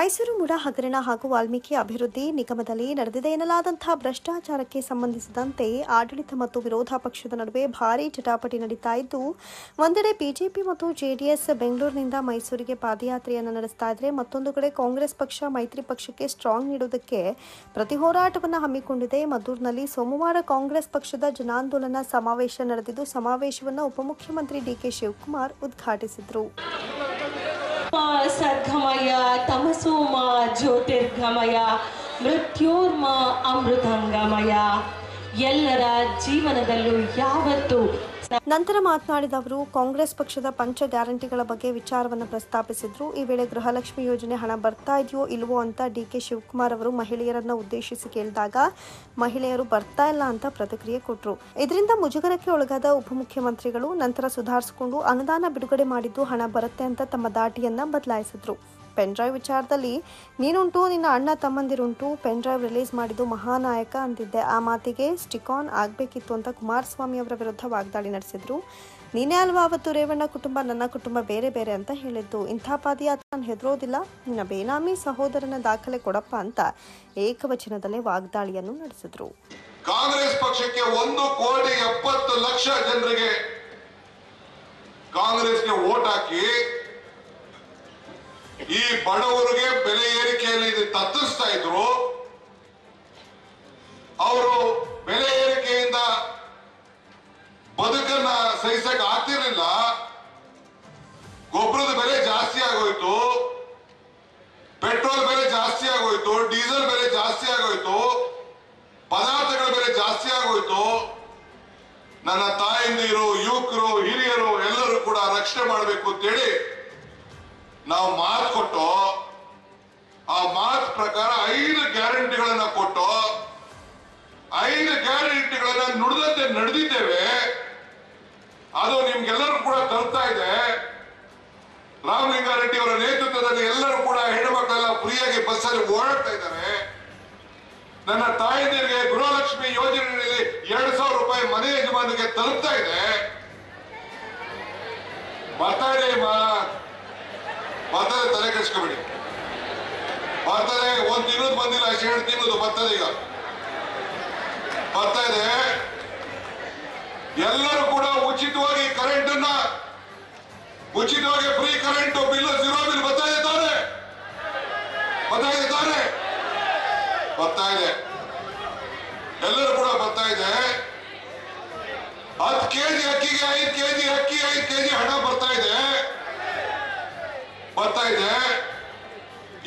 Mysuru MUDA ಹಗರಣ ಹಾಗೂ ವಾಲ್ಮೀಕಿ ಅಭಿವೃದ್ಧಿ ನಿಗಮದಲ್ಲಿ ನಡೆದಿದೆ ಎನ್ನಲಾದಂತಹ ಭ್ರಷ್ಟಾಚಾರಕ್ಕೆ ಸಂಬಂಧಿಸಿದಂತೆ ಆಡಳಿತ ಮತ್ತು ವಿರೋಧ ಪಕ್ಷದ ನಡುವೆ ಭಾರೀ ಜಟಾಪಟಿ ನಡೀತಾ ಇದ್ದು, ಒಂದೆಡೆ ಬಿಜೆಪಿ ಮತ್ತು ಜೆಡಿಎಸ್ ಬೆಂಗಳೂರಿನಿಂದ ಮೈಸೂರಿಗೆ ಪಾದಯಾತ್ರೆಯನ್ನು ನಡೆಸ್ತಾ ಇದ್ರೆ, ಮತ್ತೊಂದು ಕಡೆ ಕಾಂಗ್ರೆಸ್ ಪಕ್ಷ ಮೈತ್ರಿ ಪಕ್ಷಕ್ಕೆ ಸ್ಟ್ರಾಂಗ್ ನೀಡುವುದಕ್ಕೆ ಪ್ರತಿ ಹೋರಾಟವನ್ನು ಹಮ್ಮಿಕೊಂಡಿದೆ. ಮದ್ದೂರಿನಲ್ಲಿ ಸೋಮವಾರ ಕಾಂಗ್ರೆಸ್ ಪಕ್ಷದ ಜನಾಂದೋಲನ ಸಮಾವೇಶ ನಡೆದಿದ್ದು, ಸಮಾವೇಶವನ್ನು ಉಪಮುಖ್ಯಮಂತ್ರಿ ಡಿಕೆ ಶಿವಕುಮಾರ್ ಉದ್ಘಾಟಿಸಿದರು. ಸರ್ಗಮಯ ತಮಸೋಮ ಜ್ಯೋತಿರ್ಗಮಯ ಮೃತ್ಯೋರ್ಮ ಅಮೃತಂಗಮಯ. ಎಲ್ಲರ ಜೀವನದಲ್ಲೂ ಯಾವತ್ತೂ. ನಂತರ ಮಾತನಾಡಿದ ಅವರು ಕಾಂಗ್ರೆಸ್ ಪಕ್ಷದ ಪಂಚ ಗ್ಯಾರಂಟಿಗಳ ಬಗ್ಗೆ ವಿಚಾರವನ್ನು ಪ್ರಸ್ತಾಪಿಸಿದ್ರು. ಈ ವೇಳೆ ಗೃಹಲಕ್ಷ್ಮಿ ಯೋಜನೆ ಹಣ ಬರ್ತಾ ಇದೆಯೋ ಇಲ್ವೋ ಅಂತ ಡಿಕೆ ಶಿವಕುಮಾರ್ ಅವರು ಮಹಿಳೆಯರನ್ನ ಉದ್ದೇಶಿಸಿ ಕೇಳಿದಾಗ ಮಹಿಳೆಯರು ಬರ್ತಾ ಇಲ್ಲ ಅಂತ ಪ್ರತಿಕ್ರಿಯೆ ಕೊಟ್ಟರು. ಇದರಿಂದ ಮುಜುಗರಕ್ಕೆ ಒಳಗಾದ ಉಪಮುಖ್ಯಮಂತ್ರಿಗಳು ನಂತರ ಸುಧಾರಿಸಿಕೊಂಡು ಅನುದಾನ ಬಿಡುಗಡೆ ಮಾಡಿದ್ದು ಹಣ ಬರುತ್ತೆ ಅಂತ ತಮ್ಮ ದಾಟಿಯನ್ನ ಬದಲಾಯಿಸಿದ್ರು. ಪೆನ್ ಡ್ರೈವ್ ವಿಚಾರದಲ್ಲಿ ನೀನುಂಟು ನಿನ್ನ ಅಣ್ಣ ತಮ್ಮಂದಿರುಂಟು, ಪೆನ್ ಡ್ರೈವ್ ರಿಲೀಸ್ ಮಾಡಿದ್ದು ಮಹಾನಾಯಕ ಅಂದಿದ್ದೆ. ಆ ಮಾತಿಗೆ ಸ್ಟಿಕ್ ಆನ್ ಆಗಬೇಕಿತ್ತು ಅಂತ ಕುಮಾರಸ್ವಾಮಿ ಅವರ ವಿರುದ್ಧ ವಾಗ್ದಾಳಿ ನಡೆಸಿದ್ರು. ನೀನೇ ಅಲ್ವಾ ಅವತ್ತು ರೇವಣ್ಣ ಕುಟುಂಬ ನನ್ನ ಕುಟುಂಬ ಬೇರೆ ಬೇರೆ ಅಂತ ಹೇಳಿದ್ದು. ಇಂಥ ಪಾದಯಾತ್ರೆ ನಾನು ಹೆದರೋದಿಲ್ಲ, ನಿನ್ನ ಬೇನಾಮಿ ಸಹೋದರನ ದಾಖಲೆ ಕೊಡಪ್ಪ ಅಂತ ಏಕವಚನದಲ್ಲೇ ವಾಗ್ದಾಳಿಯನ್ನು ನಡೆಸಿದ್ರು. ಕಾಂಗ್ರೆಸ್ ಪಕ್ಷಕ್ಕೆ 1,70,00,000 ಜನರಿಗೆ ಕಾಂಗ್ರೆಸ್ಗೆ ವೋಟ್ ಹಾಕಿ ಈ ಬಡವರಿಗೆ ಬೆಲೆ ಏರಿಕೆಯಲ್ಲಿ ತತ್ತಿಸ್ತಾ ಇದ್ರು. ಅವರು ಬೆಲೆ ಏರಿಕೆಯಿಂದ ಬದುಕನ್ನ ಸಹಿಸಕ್ಕೆ ಆಗ್ತಿರ್ಲಿಲ್ಲ. ಗೊಬ್ಬರದ ಬೆಲೆ ಜಾಸ್ತಿ ಆಗೋಯ್ತು, ಪೆಟ್ರೋಲ್ ಬೆಲೆ ಜಾಸ್ತಿ ಆಗೋಯ್ತು, ಡೀಸೆಲ್ ಬೆಲೆ ಜಾಸ್ತಿ ಆಗೋಯ್ತು, ಪದಾರ್ಥಗಳ ಬೆಲೆ ಜಾಸ್ತಿ ಆಗೋಯ್ತು. ನನ್ನ ತಾಯಂದಿರು, ಯುವಕರು, ಹಿರಿಯರು ಎಲ್ಲರೂ ಕೂಡ ರಕ್ಷಣೆ ಮಾಡಬೇಕು ಅಂತೇಳಿ ನಾವು ಮಾತು ಕೊಟ್ಟು, ಆ ಮಾತು ಪ್ರಕಾರ 5 ಗ್ಯಾರಂಟಿಗಳನ್ನ ಕೊಟ್ಟು 5 ಗ್ಯಾರಂಟಿಗಳನ್ನ ನುಡಿದಂತೆ ನಡೆದಿದ್ದೇವೆ. ಅದು ನಿಮ್ಗೆಲ್ಲರೂ ಕೂಡ ತಲುಪ್ತಾ ಇದೆ. ರಾಮಲಿಂಗಾರೆಡ್ಡಿ ಅವರ ನೇತೃತ್ವದಲ್ಲಿ ಎಲ್ಲರೂ ಕೂಡ ಹೆಣ್ಣುಮಕ್ಕಳೆಲ್ಲ ಫ್ರೀಯಾಗಿ ಬಸ್ಸಲ್ಲಿ ಓಡಾಡ್ತಾ ಇದ್ದಾರೆ. ನನ್ನ ತಾಯಂದಿರಿಗೆ ಗೃಹಲಕ್ಷ್ಮಿ ಯೋಜನೆಯಲ್ಲಿ 2,000 ರೂಪಾಯಿ ಮನೆ ಯಜಮಾನಿಗೆ ತಲುಪ್ತಾ ಇದೆ. ಬರ್ತಾ ಇದೆ, ಬರ್ತದೆ, ತಲೆ ಕೆಡಿಸ್ಕೊಬೇಡಿ. ಬರ್ತದೆ, 1 ತಿಂಗಳು ಬಂದಿಲ್ಲ, 2 ತಿಂಗಳು ಬರ್ತದೆ. ಈಗ ಬರ್ತಾ ಇದೆ. ಎಲ್ಲರೂ ಕೂಡ ಉಚಿತವಾಗಿ ಕರೆಂಟ್ ಅನ್ನ, ಉಚಿತವಾಗಿ ಫ್ರೀ ಕರೆಂಟ್ ಬಿಲ್, 0 ಬಿಲ್ ಬರ್ತಾ ಇದೆ ತಾನೆ? ಬರ್ತಾ ಇದೆ. ಎಲ್ಲರೂ ಕೂಡ ಬರ್ತಾ ಇದೆ. 10 ಕೆಜಿ ಅಕ್ಕಿಗೆ 5 ಕೆಜಿ ಅಕ್ಕಿ, 5 ಕೆಜಿ ಹಣ ಬರ್ತಾ ಇದೆ.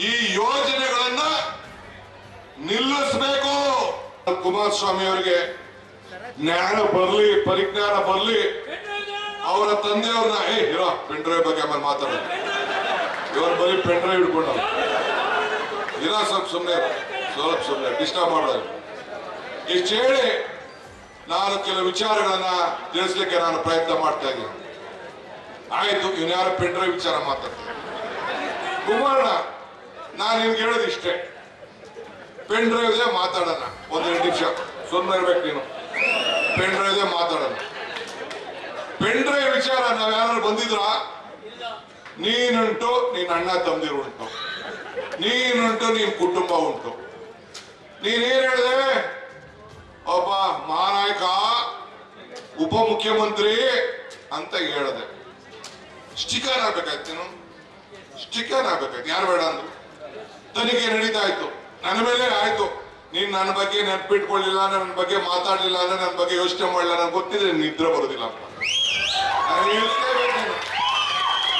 ಈ ಯೋಜನೆಗಳನ್ನ ನಿಲ್ಲಿಸಬೇಕು. ಕುಮಾರಸ್ವಾಮಿ ಅವರಿಗೆ ಜ್ಞಾನ ಬರ್ಲಿ, ಪರಿಜ್ಞಾನ ಬರ್ಲಿ. ಅವರ ತಂದೆಯವ್ರನ್ನ ಇರೋ ಪೆನ್ ಡ್ರೈವ್ ಬಗ್ಗೆ ಆಮೇಲೆ ಮಾತಾಡೋದು. ಇವ್ರ ಬರೀ ಪೆನ್ ಡ್ರೈವ್ ಹಿಡ್ಕೊಂಡ ಇರೋ ಸ್ವಲ್ಪ ಸುಮ್ಮನೆ ಡಿಸ್ಟರ್ಬ್ ಮಾಡೋದು. ಇಷ್ಟು ಹೇಳಿ ನಾನು ಕೆಲವು ವಿಚಾರಗಳನ್ನ ತಿಳಿಸ್ಲಿಕ್ಕೆ ನಾನು ಪ್ರಯತ್ನ ಮಾಡ್ತಾ ಇದ್ದೀನಿ. ಆಯ್ತು, ಇನ್ಯಾರ ಪೆನ್ ಡ್ರೈವ್ ವಿಚಾರ ಮಾತಾಡ್ತೀನಿ. ಕುಮಾರಣ್ಣ, ನಾನು ನಿಮ್ಗೆ ಹೇಳೋದು ಇಷ್ಟೇ, ಪೆನ್ ಡ್ರೈವ್ ಮಾತಾಡೋಣ. 1-2 ನಿಮಿಷ ಸುಮ್ಮನೆ ಇರ್ಬೇಕು ನೀನು. ಪೆನ್ ಡ್ರೈವ್ ಮಾತಾಡೋಣ. ಪೆನ್ ಡ್ರೈವ್ ವಿಚಾರ ನಾವ್ಯಾರು ಬಂದಿದ್ರ? ನೀನುಂಟು, ನಿನ್ನ ಅಣ್ಣ ತಮ್ಮದಿರು ಉಂಟು, ನೀನುಂಟು, ನಿನ್ ಕುಟುಂಬ ಉಂಟು. ನೀನೇನ್ ಹೇಳಿದೆ? ಒಬ್ಬ ಮಹಾನಾಯಕ, ಉಪಮುಖ್ಯಮಂತ್ರಿ ಅಂತ ಹೇಳಿದೆ. ಸ್ಟಿಕರ್ ಆಗ್ಬೇಕಾಯ್ತು, ನೀನು ಸ್ಟಿಕರ್ ಆಗ್ಬೇಕಾಯ್ತು. ಯಾರು ಬೇಡ ಅಂದ್ರು. ತನಿಖೆ ನಡೀತಾ ಇತ್ತು, ನನ್ನ ಮೇಲೆ ಆಯ್ತು. ನೀನ್ ನನ್ನ ಬಗ್ಗೆ ನೆನ್ಪಿಟ್ಕೊಳ್ಳಿಲ್ಲ, ನನ್ನ ಬಗ್ಗೆ ಮಾತಾಡ್ಲಿಲ್ಲ ಅಂದ್ರೆ, ನನ್ನ ಬಗ್ಗೆ ಯೋಚನೆ ಮಾಡಲಿಲ್ಲ, ನನ್ಗೆ ಗೊತ್ತಿದೆ ನಿದ್ರೆ ಬರೋದಿಲ್ಲ ಅಂತ.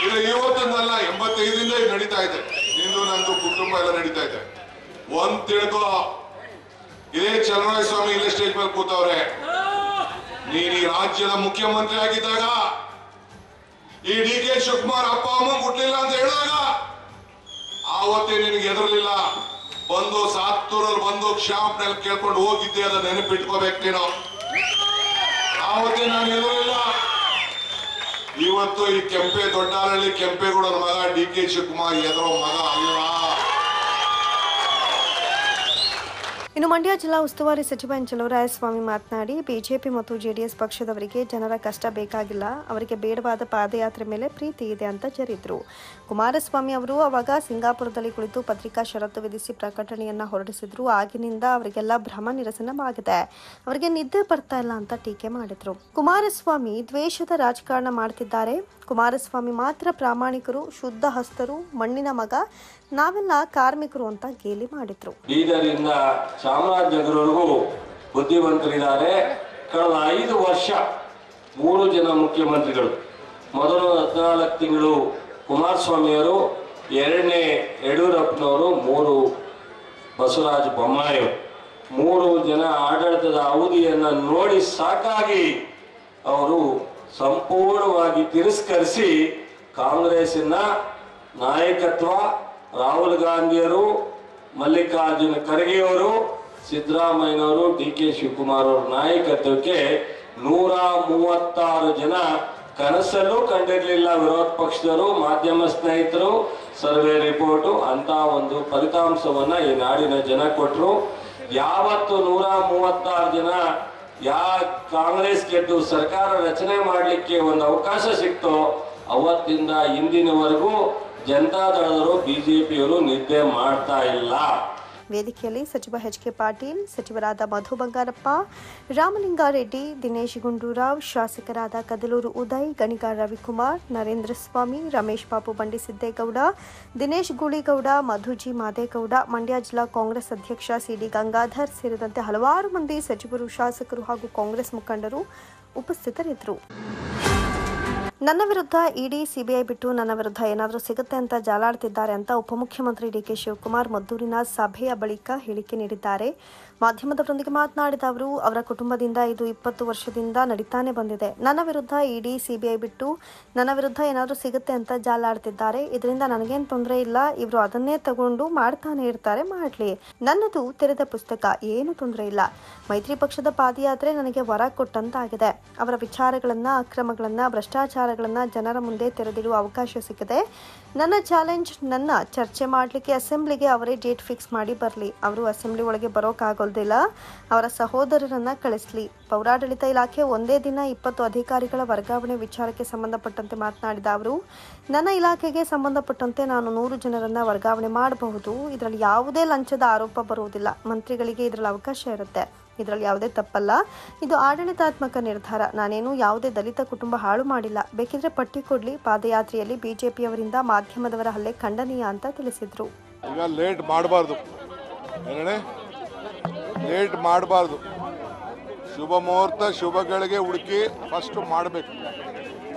ಇದು ಇವತ್ತೊಂದಲ್ಲ, 85ರಿಂದ ಇದು ನಡೀತಾ ಇದೆ. ನಿಂದು ನಂದು ಕುಟುಂಬ ಎಲ್ಲ ನಡೀತಾ ಇದೆ. ಒಂದ್ ತಿಳ್ಕೋ, ಇದೇ ಚಲರಾಯ ಸ್ವಾಮಿ ಇಲ್ಲೇ ಸ್ಟೇಜ್ ಮೇಲೆ ಕೂತವ್ರೆ. ನೀನ್ ಈ ರಾಜ್ಯದ ಮುಖ್ಯಮಂತ್ರಿ ಆಗಿದ್ದಾಗ, ಈ ಡಿ ಕೆ ಶಿವಕುಮಾರ್ ಅಪ್ಪ ಅಮ್ಮ ಹುಟ್ಲಿಲ್ಲ ಅಂತ ಹೇಳಿದಾಗ ಆವತ್ತೇ ನಿನಗೆ ಎದರ್ಲಿಲ್ಲ. ಬಂದು ಸಾತ್ತೂರಲ್ಲಿ ಬಂದು ಕ್ಷಾಮನಲ್ಲಿ ಕೇಳ್ಕೊಂಡು ಹೋಗಿದ್ದೆ, ಅದ ನೆನಪಿಟ್ಕೋಬೇಕು ನೀನು. ಆವತ್ತೇ ನಾನು ಎದರಲಿಲ್ಲ. ಇವತ್ತು ಈ ದೊಡ್ಡಹಳ್ಳಿ ಕೆಂಪೇಗೌಡರ ಮಗ ಡಿ ಕೆ ಶಿವಕುಮಾರ್ ಎದರೋ ಮಗ ಅಲ್ಲ. ಇನ್ನು ಮಂಡ್ಯ ಜಿಲ್ಲಾ ಉಸ್ತುವಾರಿ ಸಚಿವ ಎನ್ ಚಲುವರಾಯಸ್ವಾಮಿ ಮಾತನಾಡಿ, ಬಿಜೆಪಿ ಮತ್ತು ಜೆಡಿಎಸ್ ಪಕ್ಷದವರಿಗೆ ಜನರ ಕಷ್ಟ ಬೇಕಾಗಿಲ್ಲ, ಅವರಿಗೆ ಬೇಡವಾದ ಪಾದಯಾತ್ರೆ ಮೇಲೆ ಪ್ರೀತಿ ಇದೆ ಅಂತ ಜರಿದ್ರು. ಕುಮಾರಸ್ವಾಮಿ ಅವರು ಅವಾಗ ಸಿಂಗಾಪುರದಲ್ಲಿ ಕುಳಿತು ಪತ್ರಿಕಾ ಷರತ್ತು ವಿಧಿಸಿ ಪ್ರಕಟಣೆಯನ್ನ ಹೊರಡಿಸಿದ್ರು. ಆಗಿನಿಂದ ಅವರಿಗೆಲ್ಲ ಭ್ರಮ ನಿರಸನವಾಗಿದೆ, ಅವರಿಗೆ ನಿದ್ದೆ ಬರ್ತಾ ಇಲ್ಲ ಅಂತ ಟೀಕೆ ಮಾಡಿದ್ರು. ಕುಮಾರಸ್ವಾಮಿ ದ್ವೇಷದ ರಾಜಕಾರಣ ಮಾಡ್ತಿದ್ದಾರೆ. ಕುಮಾರಸ್ವಾಮಿ ಮಾತ್ರ ಪ್ರಾಮಾಣಿಕರು, ಶುದ್ಧ ಹಸ್ತರು, ಮಣ್ಣಿನ ಮಗ, ನಾವೆಲ್ಲ ಕಾರ್ಮಿಕರು ಅಂತ ಗೇಲಿ ಮಾಡಿದ್ರು. ಬೀದರಿಂದ ಚಾಮರಾಜನಗರವರೆಗೂ ಬುದ್ಧಿವಂತರಿದ್ದಾರೆ. ಕಳೆದ 5 ವರ್ಷ 3 ಜನ ಮುಖ್ಯಮಂತ್ರಿಗಳು, ಮೊದಲು 14 ತಿಂಗಳು ಕುಮಾರಸ್ವಾಮಿಯವರು, ಎರಡನೇ ಯಡಿಯೂರಪ್ಪನವರು, 3 ಬಸವರಾಜ ಬೊಮ್ಮಾಯಿ, 3 ಜನ ಆಡಳಿತದ ಅವಧಿಯನ್ನು ನೋಡಿ ಸಾಕಾಗಿ ಅವರು ಸಂಪೂರ್ಣವಾಗಿ ತಿರಸ್ಕರಿಸಿ ಕಾಂಗ್ರೆಸ್ಸಿನ ನಾಯಕತ್ವ, ರಾಹುಲ್ ಗಾಂಧಿಯವರು, ಮಲ್ಲಿಕಾರ್ಜುನ ಖರ್ಗೆಯವರು, ಸಿದ್ದರಾಮಯ್ಯನವರು, DK ಶಿವಕುಮಾರ್ ಅವರ ನಾಯಕತ್ವಕ್ಕೆ 136 ಜನ ಕನಸಲ್ಲೂ ಕಂಡಿರಲಿಲ್ಲ. ವಿರೋಧ ಪಕ್ಷದವರು, ಮಾಧ್ಯಮ ಸ್ನೇಹಿತರು, ಸರ್ವೆ ರಿಪೋರ್ಟು ಅಂತ ಒಂದು ಫಲಿತಾಂಶವನ್ನ ಈ ನಾಡಿನ ಜನ ಕೊಟ್ಟರು. ಯಾವತ್ತು 136 ಜನ ಕಾಂಗ್ರೆಸ್ ಗೆದ್ದು ಸರ್ಕಾರ ರಚನೆ ಮಾಡಲಿಕ್ಕೆ ಒಂದು ಅವಕಾಶ ಸಿಕ್ತೋ ಅವತ್ತಿಂದ ಇಂದಿನವರೆಗೂ ಜನತಾದಳದವರು, ಬಿಜೆಪಿಯವರು ನಿದ್ದೆ ಮಾಡ್ತಾ ಇಲ್ಲ. ವೇದಿಕೆಯಲ್ಲಿ ಸಚಿವ HK ಪಾಟೀಲ್, ಸಚಿವರಾದ ಮಧು ಬಂಗಾರಪ್ಪ, ರಾಮಲಿಂಗಾರೆಡ್ಡಿ, ದಿನೇಶ್ ಗುಂಡೂರಾವ್, ಶಾಸಕರಾದ ಕದಲೂರು ಉದಯ್, ಗಣಿಗಾರ ರವಿಕುಮಾರ್, ನರೇಂದ್ರ ಸ್ವಾಮಿ, ರಮೇಶ್ ಬಾಬು ಬಂಡಿಸಿದ್ದೇಗೌಡ, ದಿನೇಶ್ ಗೂಳಿಗೌಡ, ಮಧುಜಿ ಮಾದೇಗೌಡ, ಮಂಡ್ಯ ಜಿಲ್ಲಾ ಕಾಂಗ್ರೆಸ್ ಅಧ್ಯಕ್ಷ CD ಗಂಗಾಧರ್ ಸೇರಿದಂತೆ ಹಲವಾರು ಮಂದಿ ಸಚಿವರು, ಶಾಸಕರು ಹಾಗೂ ಕಾಂಗ್ರೆಸ್ ಮುಖಂಡರು ಉಪಸ್ಥಿತರಿದ್ದರು. ನನ್ನ ವಿರುದ್ಧ ಇಡಿ, ಸಿಬಿಐ ಬಿಟ್ಟು ನನ್ನ ವಿರುದ್ಧ ಏನಾದರೂ ಸಿಗುತ್ತೆ ಅಂತ ಜಾಲಾಡ್ತಿದ್ದಾರೆ ಅಂತ ಉಪಮುಖ್ಯಮಂತ್ರಿ DK ಶಿವಕುಮಾರ್ ಮದ್ದೂರಿನ ಸಭೆಯ ಬಳಿಕ ಹೇಳಿಕೆ ನೀಡಿದ್ದಾರೆ. ಮಾಧ್ಯಮದವರೊಂದಿಗೆ ಮಾತನಾಡಿದ ಅವರು, ಅವರ ಕುಟುಂಬದಿಂದ ಇದು 20 ವರ್ಷದಿಂದ ನಡೀತಾನೆ ಬಂದಿದೆ. ನನ್ನ ವಿರುದ್ಧ ಇಡಿ, ಸಿಬಿಐ ಬಿಟ್ಟು ನನ್ನ ವಿರುದ್ಧ ಏನಾದರೂ ಸಿಗುತ್ತೆ ಅಂತ ಜಾಲಾಡ್ತಿದ್ದಾರೆ. ಇದರಿಂದ ನನಗೇನು ತೊಂದರೆ ಇಲ್ಲ, ಇವರು ಅದನ್ನೇ ತಗೊಂಡು ಮಾಡ್ತಾನೆ ಇರ್ತಾರೆ, ಮಾಡಲಿ. ನನ್ನದು ತೆರೆದ ಪುಸ್ತಕ, ಏನು ತೊಂದರೆ ಇಲ್ಲ. ಮೈತ್ರಿ ಪಕ್ಷದ ಪಾದಯಾತ್ರೆ ನನಗೆ ವರ ಕೊಟ್ಟಂತಾಗಿದೆ. ಅವರ ವಿಚಾರಗಳನ್ನ, ಅಕ್ರಮಗಳನ್ನ, ಭ್ರಷ್ಟಾಚಾರಗಳನ್ನ ಜನರ ಮುಂದೆ ತೆರೆದಿಡುವ ಅವಕಾಶ ಸಿಕ್ಕಿದೆ. ನನ್ನ ಚಾಲೆಂಜ್, ನನ್ನ ಚರ್ಚೆ ಮಾಡಲಿಕ್ಕೆ ಅಸೆಂಬ್ಲಿಗೆ ಅವರೇ ಡೇಟ್ ಫಿಕ್ಸ್ ಮಾಡಿ ಬರಲಿ. ಅವರು ಅಸೆಂಬ್ಲಿ ಒಳಗೆ ಬರೋಕ್ಕಾಗೋದಿಲ್ಲ, ಅವರ ಸಹೋದರರನ್ನ ಕಳಿಸ್ಲಿ. ಪೌರಾಡಳಿತ ಇಲಾಖೆ ಒಂದೇ ದಿನ 20 ಅಧಿಕಾರಿಗಳ ವರ್ಗಾವಣೆ ವಿಚಾರಕ್ಕೆ ಸಂಬಂಧಪಟ್ಟಂತೆ ಮಾತನಾಡಿದ ಅವರು, ನನ್ನ ಇಲಾಖೆಗೆ ಸಂಬಂಧಪಟ್ಟಂತೆ ನಾನು 100 ಜನರನ್ನ ವರ್ಗಾವಣೆ ಮಾಡಬಹುದು. ಇದರಲ್ಲಿ ಯಾವುದೇ ಲಂಚದ ಆರೋಪ ಬರುವುದಿಲ್ಲ. ಮಂತ್ರಿಗಳಿಗೆ ಇದರಲ್ಲಿ ಅವಕಾಶ ಇರುತ್ತೆ. ಇದರಲ್ಲಿ ಯಾವುದೇ ತಪ್ಪಲ್ಲ. ಇದು ಆಡಳಿತಾತ್ಮಕ ನಿರ್ಧಾರ. ನಾನೇನು ಯಾವುದೇ ದಲಿತ ಕುಟುಂಬ ಹಾಳು ಮಾಡಿಲ್ಲ. ಬೇಕಿದ್ರೆ ಪಟ್ಟಿ ಕೊಡ್ಲಿ. ಪಾದಯಾತ್ರೆಯಲ್ಲಿ ಬಿಜೆಪಿಯವರಿಂದ ಮಾಧ್ಯಮದವರ ಹಲ್ಲೆ ಖಂಡನೀಯ ಅಂತ ತಿಳಿಸಿದ್ರು. ಈಗ ಲೇಟ್ ಮಾಡಬಾರ್ದು, ಲೇಟ್ ಮಾಡಬಾರ್ದು. ಶುಭ ಮುಹೂರ್ತ, ಶುಭಗಳಿಗೆ ಹುಡುಕಿ ಫಸ್ಟ್ ಮಾಡಬೇಕು.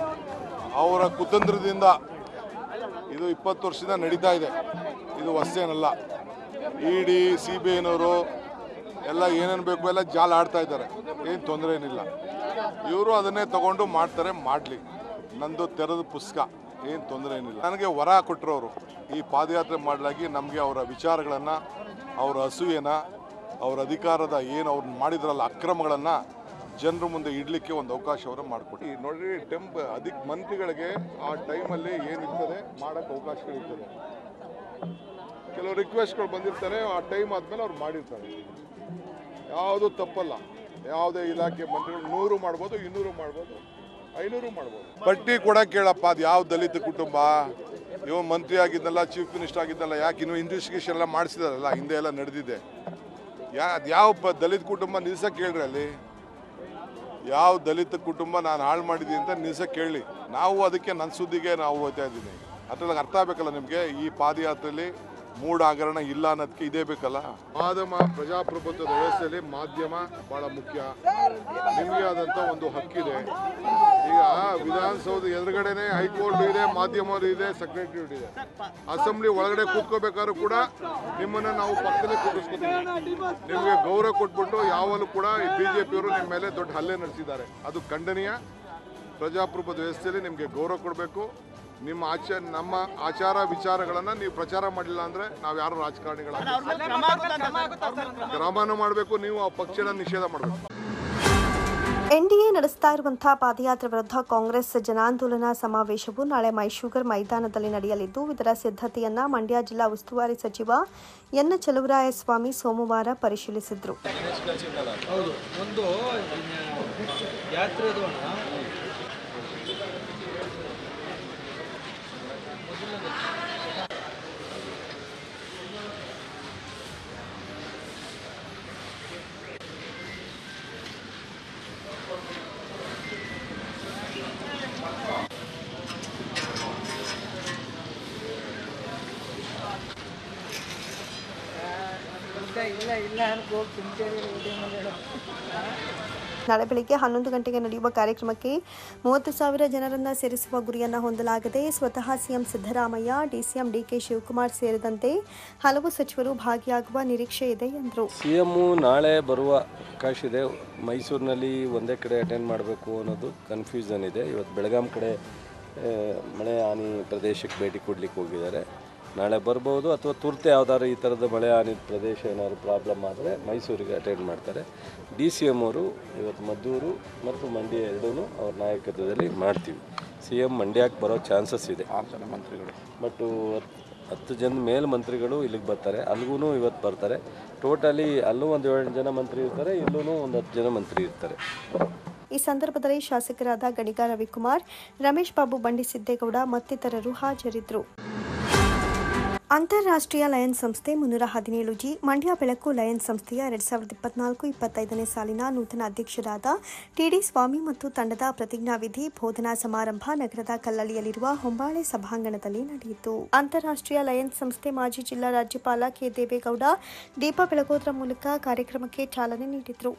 ಅವರ ಕುತಂತ್ರದಿಂದ ಇದು 20 ವರ್ಷದಿಂದ ನಡೀತಾ ಇದೆ. ಇದು ಹೊಸೇನಲ್ಲ. ಇಡಿ, ಸಿಬಿಐನವರು ಎಲ್ಲ ಏನೇನು ಬೇಕು ಎಲ್ಲ ಜಾಲ ಆಡ್ತಾ ಇದ್ದಾರೆ. ಏನು ತೊಂದರೆ ಏನಿಲ್ಲ. ಇವರು ಅದನ್ನೇ ತಗೊಂಡು ಮಾಡ್ತಾರೆ, ಮಾಡಲಿ. ನಂದು ತೆರೆದ ಪುಸ್ತಕ, ಏನು ತೊಂದರೆ ಏನಿಲ್ಲ. ನನಗೆ ವರ ಕೊಟ್ಟರವರು ಈ ಪಾದಯಾತ್ರೆ ಮಾಡಲಾಗಿ ನಮಗೆ ಅವರ ವಿಚಾರಗಳನ್ನು, ಅವರ ಅಸೂಯೆನ, ಅವರ ಅಧಿಕಾರದ ಏನು ಅವ್ರು ಮಾಡಿದ್ರಲ್ಲ ಅಕ್ರಮಗಳನ್ನು ಜನರ ಮುಂದೆ ಇಡಲಿಕ್ಕೆ ಒಂದು ಅವಕಾಶ ಅವರು ಮಾಡಿಕೊಟ್ಟು ನೋಡ್ರಿ. ಮಂತ್ರಿಗಳಿಗೆ ಆ ಟೈಮಲ್ಲಿ ಏನಿರ್ತದೆ ಮಾಡೋಕ್ಕೆ ಅವಕಾಶಗಳಿರ್ತದೆ. ಕೆಲವು ರಿಕ್ವೆಸ್ಟ್ಗಳು ಬಂದಿರ್ತಾರೆ, ಆ ಟೈಮ್ ಆದಮೇಲೆ ಅವ್ರು ಮಾಡಿರ್ತಾರೆ. ಯಾವುದು ತಪ್ಪಲ್ಲ. ಯಾವುದೇ ಇಲಾಖೆ ಮಂತ್ರಿಗಳು 100 ಮಾಡ್ಬೋದು, 200 ಮಾಡ್ಬೋದು, 500 ಮಾಡ್ಬೋದು. ಪಟ್ಟಿ ಕೊಡಕ್ಕೆ ಕೇಳಪ್ಪ. ಅದು ಯಾವ ದಲಿತ ಕುಟುಂಬ, ಇವ ಮಂತ್ರಿ ಆಗಿದ್ದಲ್ಲ, ಚೀಫ್ ಮಿನಿಸ್ಟರ್ ಆಗಿದ್ದಲ್ಲ, ಯಾಕೆ ಇನ್ನೂ ಇನ್ವೆಸ್ಟಿಗೇಷನ್ ಎಲ್ಲ ಮಾಡಿಸಿದಾರಲ್ಲ, ಹಿಂದೆ ಎಲ್ಲ ನಡೆದಿದೆ. ಅದು ಯಾವ ದಲಿತ ಕುಟುಂಬ ನಿಲ್ಸಕ್ಕೆ ಹೇಳ್ರಿ. ಅಲ್ಲಿ ಯಾವ ದಲಿತ ಕುಟುಂಬ ನಾನು ಹಾಳು ಮಾಡಿದ್ದೀನಿ ಅಂತ ನಿಲ್ಸಕ್ಕೆ ಕೇಳಿ. ನಾವು ಅದಕ್ಕೆ ನನ್ನ ಸುದ್ದಿಗೆ ನಾವು ಹೋಗ್ತಾ ಇದ್ದೀನಿ. ಅದ್ರಲ್ಲಿ ಅರ್ಥ ಆಗಬೇಕಲ್ಲ ನಿಮಗೆ. ಈ ಪಾದಯಾತ್ರೆಯಲ್ಲಿ ಮೂಢ ಹಗರಣ ಇಲ್ಲ ಅನ್ನೋದಕ್ಕೆ ಇದೇ ಬೇಕಲ್ಲ. ಪ್ರಜಾಪ್ರಭುತ್ವದ ವ್ಯವಸ್ಥೆಯಲ್ಲಿ ಮಾಧ್ಯಮ ಬಹಳ ಮುಖ್ಯ. ನಿಮಗೆ ಆದಂಥ ಒಂದು ಹಕ್ಕಿದೆ. ಈಗ ವಿಧಾನಸೌಧ ಎದುರುಗಡೆನೆ ಹೈಕೋರ್ಟ್ ಇದೆ, ಮಾಧ್ಯಮರು ಇದೆ, ಸೆಕ್ರೆಟರಿಯೇಟ್ ಇದೆ. ಅಸೆಂಬ್ಲಿ ಒಳಗಡೆ ಕೂತ್ಕೋಬೇಕಾದ್ರೂ ಕೂಡ ನಿಮ್ಮನ್ನು ನಾವು ಪಕ್ಕದಲ್ಲೇ ಕೂರಿಸ್ಕೊತೀವಿ. ನಿಮಗೆ ಗೌರವ ಕೊಟ್ಬಿಟ್ಟು ಯಾವಾಗಲೂ ಕೂಡ ಈ ಬಿಜೆಪಿಯವರು ನಿಮ್ಮ ಮೇಲೆ ದೊಡ್ಡ ಹಲ್ಲೆ ನಡೆಸಿದ್ದಾರೆ. ಅದು ಖಂಡನೀಯ. ಪ್ರಜಾಪ್ರಭುತ್ವ ವ್ಯವಸ್ಥೆಯಲ್ಲಿ ನಿಮಗೆ ಗೌರವ ಕೊಡಬೇಕು. ನಮ್ಮ ಆಚಾರ ವಿಚಾರಗಳನ್ನು ನೀವು ಪ್ರಚಾರ ಮಾಡಿಲ್ಲ ಅಂದರೆ ನಾವು ಯಾರು ರಾಜಕಾರಣಿಗಳಾಗಿ ಕ್ರಮನೂ ಮಾಡಬೇಕು. ನೀವು ಆ ಪಕ್ಷನ ನಿಷೇಧ ಮಾಡಬೇಕು. ಎನ್ಡಿಎ ನಡೆಸ್ತಾ ಇರುವಂತಹ ಪಾದಯಾತ್ರೆ ವಿರುದ್ಧ ಕಾಂಗ್ರೆಸ್ ಜನಾಂದೋಲನ ಸಮಾವೇಶವು ನಾಳೆ ಮೈಶುಗರ್ ಮೈದಾನದಲ್ಲಿ ನಡೆಯಲಿದ್ದು, ಇದರ ಸಿದ್ಧತೆಯನ್ನ ಮಂಡ್ಯ ಜಿಲ್ಲಾ ಉಸ್ತುವಾರಿ ಸಚಿವ ಎನ್ ಚಲುವರಾಯಸ್ವಾಮಿ ಸೋಮವಾರ ಪರಿಶೀಲಿಸಿದರು. ನಾಳೆ ಬೆಳಿಗ್ಗೆ 11 ಗಂಟೆಗೆ ನಡೆಯುವ ಕಾರ್ಯಕ್ರಮಕ್ಕೆ 30,000 ಜನರನ್ನ ಸೇರಿಸುವ ಗುರಿಯನ್ನು ಹೊಂದಲಾಗಿದೆ. ಸ್ವತಃ CM Siddaramaiah, DCM DK Shivakumar ಸೇರಿದಂತೆ ಹಲವು ಸಚಿವರು ಭಾಗಿಯಾಗುವ ನಿರೀಕ್ಷೆ ಇದೆ ಎಂದರು. ಸಿಎಂ ನಾಳೆ ಬರುವ ಅವಕಾಶ ಇದೆ. ಮೈಸೂರಿನಲ್ಲಿ ಒಂದೇ ಕಡೆ ಅಟೆಂಡ್ ಮಾಡಬೇಕು ಅನ್ನೋದು ಕನ್ಫ್ಯೂಷನ್ ಇದೆ. ಇವತ್ತು ಬೆಳಗಾಂ ಕಡೆ ಮಳೆ ಹಾನಿ ಪ್ರದೇಶಕ್ಕೆ ಭೇಟಿ ಕೊಡ್ಲಿಕ್ಕೆ ಹೋಗಿದ್ದಾರೆ. ನಾಳೆ ಬರ್ಬೋದು, ಅಥವಾ ತುರ್ತು ಯಾವ್ದಾದ್ರು ಈ ಥರದ ಮಳೆ ಹಾನಿ ಪ್ರದೇಶ ಏನಾದ್ರು ಪ್ರಾಬ್ಲಮ್ ಆದರೆ ಮೈಸೂರಿಗೆ ಅಟೆಂಡ್ ಮಾಡ್ತಾರೆ. DCM ಅವರು ಇವತ್ತು ಮದ್ದೂರು ಮತ್ತು ಮಂಡ್ಯ ಎರಡೂ ಅವ್ರ ನಾಯಕತ್ವದಲ್ಲಿ ಮಾಡ್ತೀವಿ. CM ಮಂಡ್ಯಕ್ಕೆ ಬರೋ ಚಾನ್ಸಸ್ ಇದೆ. 6 ಜನ ಮಂತ್ರಿಗಳು ಬಟ್ 10 ಜನ ಮೇಲೆ ಮಂತ್ರಿಗಳು ಇಲ್ಲಿಗೆ ಬರ್ತಾರೆ. ಅಲ್ಲಿಗೂ ಇವತ್ತು ಬರ್ತಾರೆ. ಟೋಟಲಿ ಅಲ್ಲೂ ಒಂದು 7 ಜನ ಮಂತ್ರಿ ಇರ್ತಾರೆ, ಇಲ್ಲೂ ಒಂದು 10 ಜನ ಮಂತ್ರಿ ಇರ್ತಾರೆ. ಈ ಸಂದರ್ಭದಲ್ಲಿ ಶಾಸಕರಾದ ಗಣಿಗ ರವಿಕುಮಾರ್, ರಮೇಶ್ ಬಾಬು ಬಂಡಿಸಿದ್ದೇಗೌಡ ಮತ್ತಿತರರು ಹಾಜರಿದ್ದರು. ಅಂತಾರಾಷ್ಟ್ರೀಯ ಲಯನ್ಸ್ ಸಂಸ್ಥೆ 317G ಮಂಡ್ಯ ಬೆಳಕು ಲಯನ್ಸ್ ಸಂಸ್ಥೆಯ 2024-25ನೇ ಸಾಲಿನ ನೂತನ ಅಧ್ಯಕ್ಷರಾದ TD ಸ್ವಾಮಿ ಮತ್ತು ತಂಡದ ಪ್ರತಿಜ್ಞಾವಿಧಿ ಬೋಧನಾ ಸಮಾರಂಭ ನಗರದ ಕಲ್ಲಳ್ಳಿಯಲ್ಲಿರುವ ಹೊಂಬಾಳೆ ಸಭಾಂಗಣದಲ್ಲಿ ನಡೆಯಿತು. ಅಂತಾರಾಷ್ಟ್ರೀಯ ಲಯನ್ಸ್ ಸಂಸ್ಥೆ ಮಾಜಿ ಜಿಲ್ಲಾ ರಾಜ್ಯಪಾಲ ಕೆ ದೇವೇಗೌಡ ದೀಪ ಬೆಳಗೋದ್ರ ಮೂಲಕ ಕಾರ್ಯಕ್ರಮಕ್ಕೆ ಚಾಲನೆ ನೀಡಿದರು.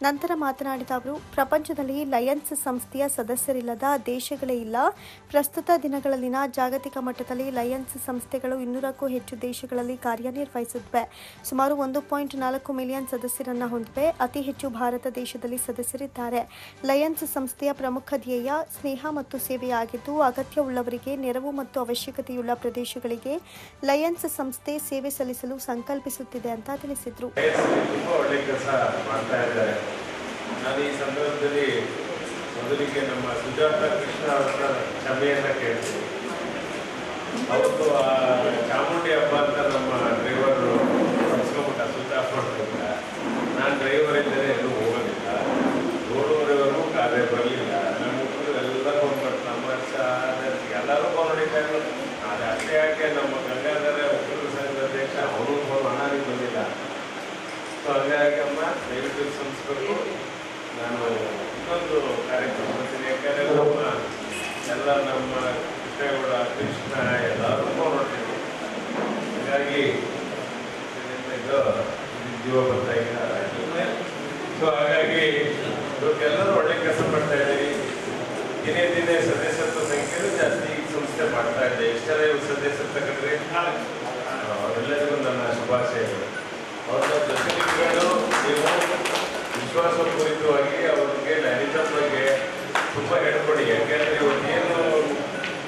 ನಂತರ ಮಾತನಾಡಿದ ಅವರು, ಪ್ರಪಂಚದಲ್ಲಿ ಲಯನ್ಸ್ ಸಂಸ್ಥೆಯ ಸದಸ್ಯರಿಲ್ಲದ ದೇಶಗಳೇ ಇಲ್ಲ. ಪ್ರಸ್ತುತ ದಿನಗಳಲ್ಲಿನ ಜಾಗತಿಕ ಮಟ್ಟದಲ್ಲಿ ಲಯನ್ಸ್ ಸಂಸ್ಥೆಗಳು 200ಕ್ಕೂ ಹೆಚ್ಚು ದೇಶಗಳಲ್ಲಿ ಕಾರ್ಯನಿರ್ವಹಿಸುತ್ತವೆ. ಸುಮಾರು 1.4 ಮಿಲಿಯನ್ ಸದಸ್ಯರನ್ನು ಹೊಂದಿವೆ. ಅತಿ ಹೆಚ್ಚು ಭಾರತ ದೇಶದಲ್ಲಿ ಸದಸ್ಯರಿದ್ದಾರೆ. ಲಯನ್ಸ್ ಸಂಸ್ಥೆಯ ಪ್ರಮುಖ ಧ್ಯೇಯ ಸ್ನೇಹ ಮತ್ತು ಸೇವೆಯಾಗಿದ್ದು, ಅಗತ್ಯವುಳ್ಳವರಿಗೆ ನೆರವು ಮತ್ತು ಅವಶ್ಯಕತೆಯುಳ್ಳ ಪ್ರದೇಶಗಳಿಗೆ ಲಯನ್ಸ್ ಸಂಸ್ಥೆ ಸೇವೆ ಸಲ್ಲಿಸಲು ಸಂಕಲ್ಪಿಸುತ್ತಿದೆ ಅಂತ ತಿಳಿಸಿದರು. ನಾನು ಈ ಸಂದರ್ಭದಲ್ಲಿ ಮೊದಲಿಗೆ ನಮ್ಮ ಸುಜಾತ ಕೃಷ್ಣ ಅವರ ಕ್ಷಮೆಯನ್ನು ಕೇಳ್ತೀನಿ. ಅವತ್ತು ಆ ಚಾಮುಂಡಿ ಹಬ್ಬ ಅಂತ ನಮ್ಮ ಡ್ರೈವರು ಹೊಡ್ಸ್ಕೊಂಬಿಟ್ಟ, ಸ್ವಿಚ್ ಆಫ್ ಮಾಡ್ಕೊಂಡ. ನಾನು ಡ್ರೈವರ್ ಇದ್ದರೆ ಎಲ್ಲೂ ಹೋಗೋದಿಲ್ಲ. 7:30ವರೆಗೂ ಕಾಲೇ ಬರಲಿಲ್ಲ. ನಮ್ಮ ಹುಡುಗರು ಎಲ್ಲ ಫೋನ್ ಮಾಡ್ತಾರೆ, ನಮ್ಮ ಎಲ್ಲರೂ ಫೋನ್ ಹೊಡಿತಾರೆ. ಅದು ಅಷ್ಟೇ ಯಾಕೆ ನಮ್ಮ ಗಂಗಾಧರ ಉಗ್ರರ ಸಂಘದ ಅಧ್ಯಕ್ಷ ಅವನು ಫೋನ್ ಹಣಾಗಿ ಬಂದಿಲ್ಲ. ಸೊ ಹಾಗಾಗಿ ಅಮ್ಮ ದಯವಿಟ್ಟು ಸಂಸ್ಕೃತಿ ನಾನು ಇನ್ನೊಂದು ಕಾರ್ಯಕ್ರಮ ಮಾಡ್ತೀನಿ. ಯಾಕಂದರೆ ನಮ್ಮ ಕೃಷ್ಣೇಗೌಡ ಕೃಷ್ಣ ಎಲ್ಲರೂ ಫೋನ್ ಮಾಡ್ತೀನಿ. ಹಾಗಾಗಿ ಇದು ಜೀವ ಬರ್ತಾ ಇಲ್ಲ. ಸೊ ಹಾಗಾಗಿ ಇವತ್ತೆಲ್ಲರೂ ಒಳ್ಳೆ ಕೆಲಸ ಮಾಡ್ತಾ ಇದ್ದೀವಿ. ದಿನೇ ದಿನೇ ಸದಸ್ಯತ್ವ ಸಂಖ್ಯೆಯೂ ಜಾಸ್ತಿ ಸಂಸ್ಥೆ ಮಾಡ್ತಾ ಇದೆ. ಎಷ್ಟೆಲ್ಲ ಸದಸ್ಯರು ತಗೊಂಡ್ರೆ ಅವರೆಲ್ಲರಿಗೂ ನನ್ನ ಶುಭಾಶಯಗಳು. ಅವ್ರ ಜೊತೆಗಳು ನೀವು ವಿಶ್ವಾಸಪೂರಿತವಾಗಿ ಅವ್ರಿಗೆ ಲಲಿತದ ಬಗ್ಗೆ ತುಂಬ ಹೇಳ್ಕೊಡಿ. ಯಾಕೆಂದರೆ ಇವತ್ತೇನು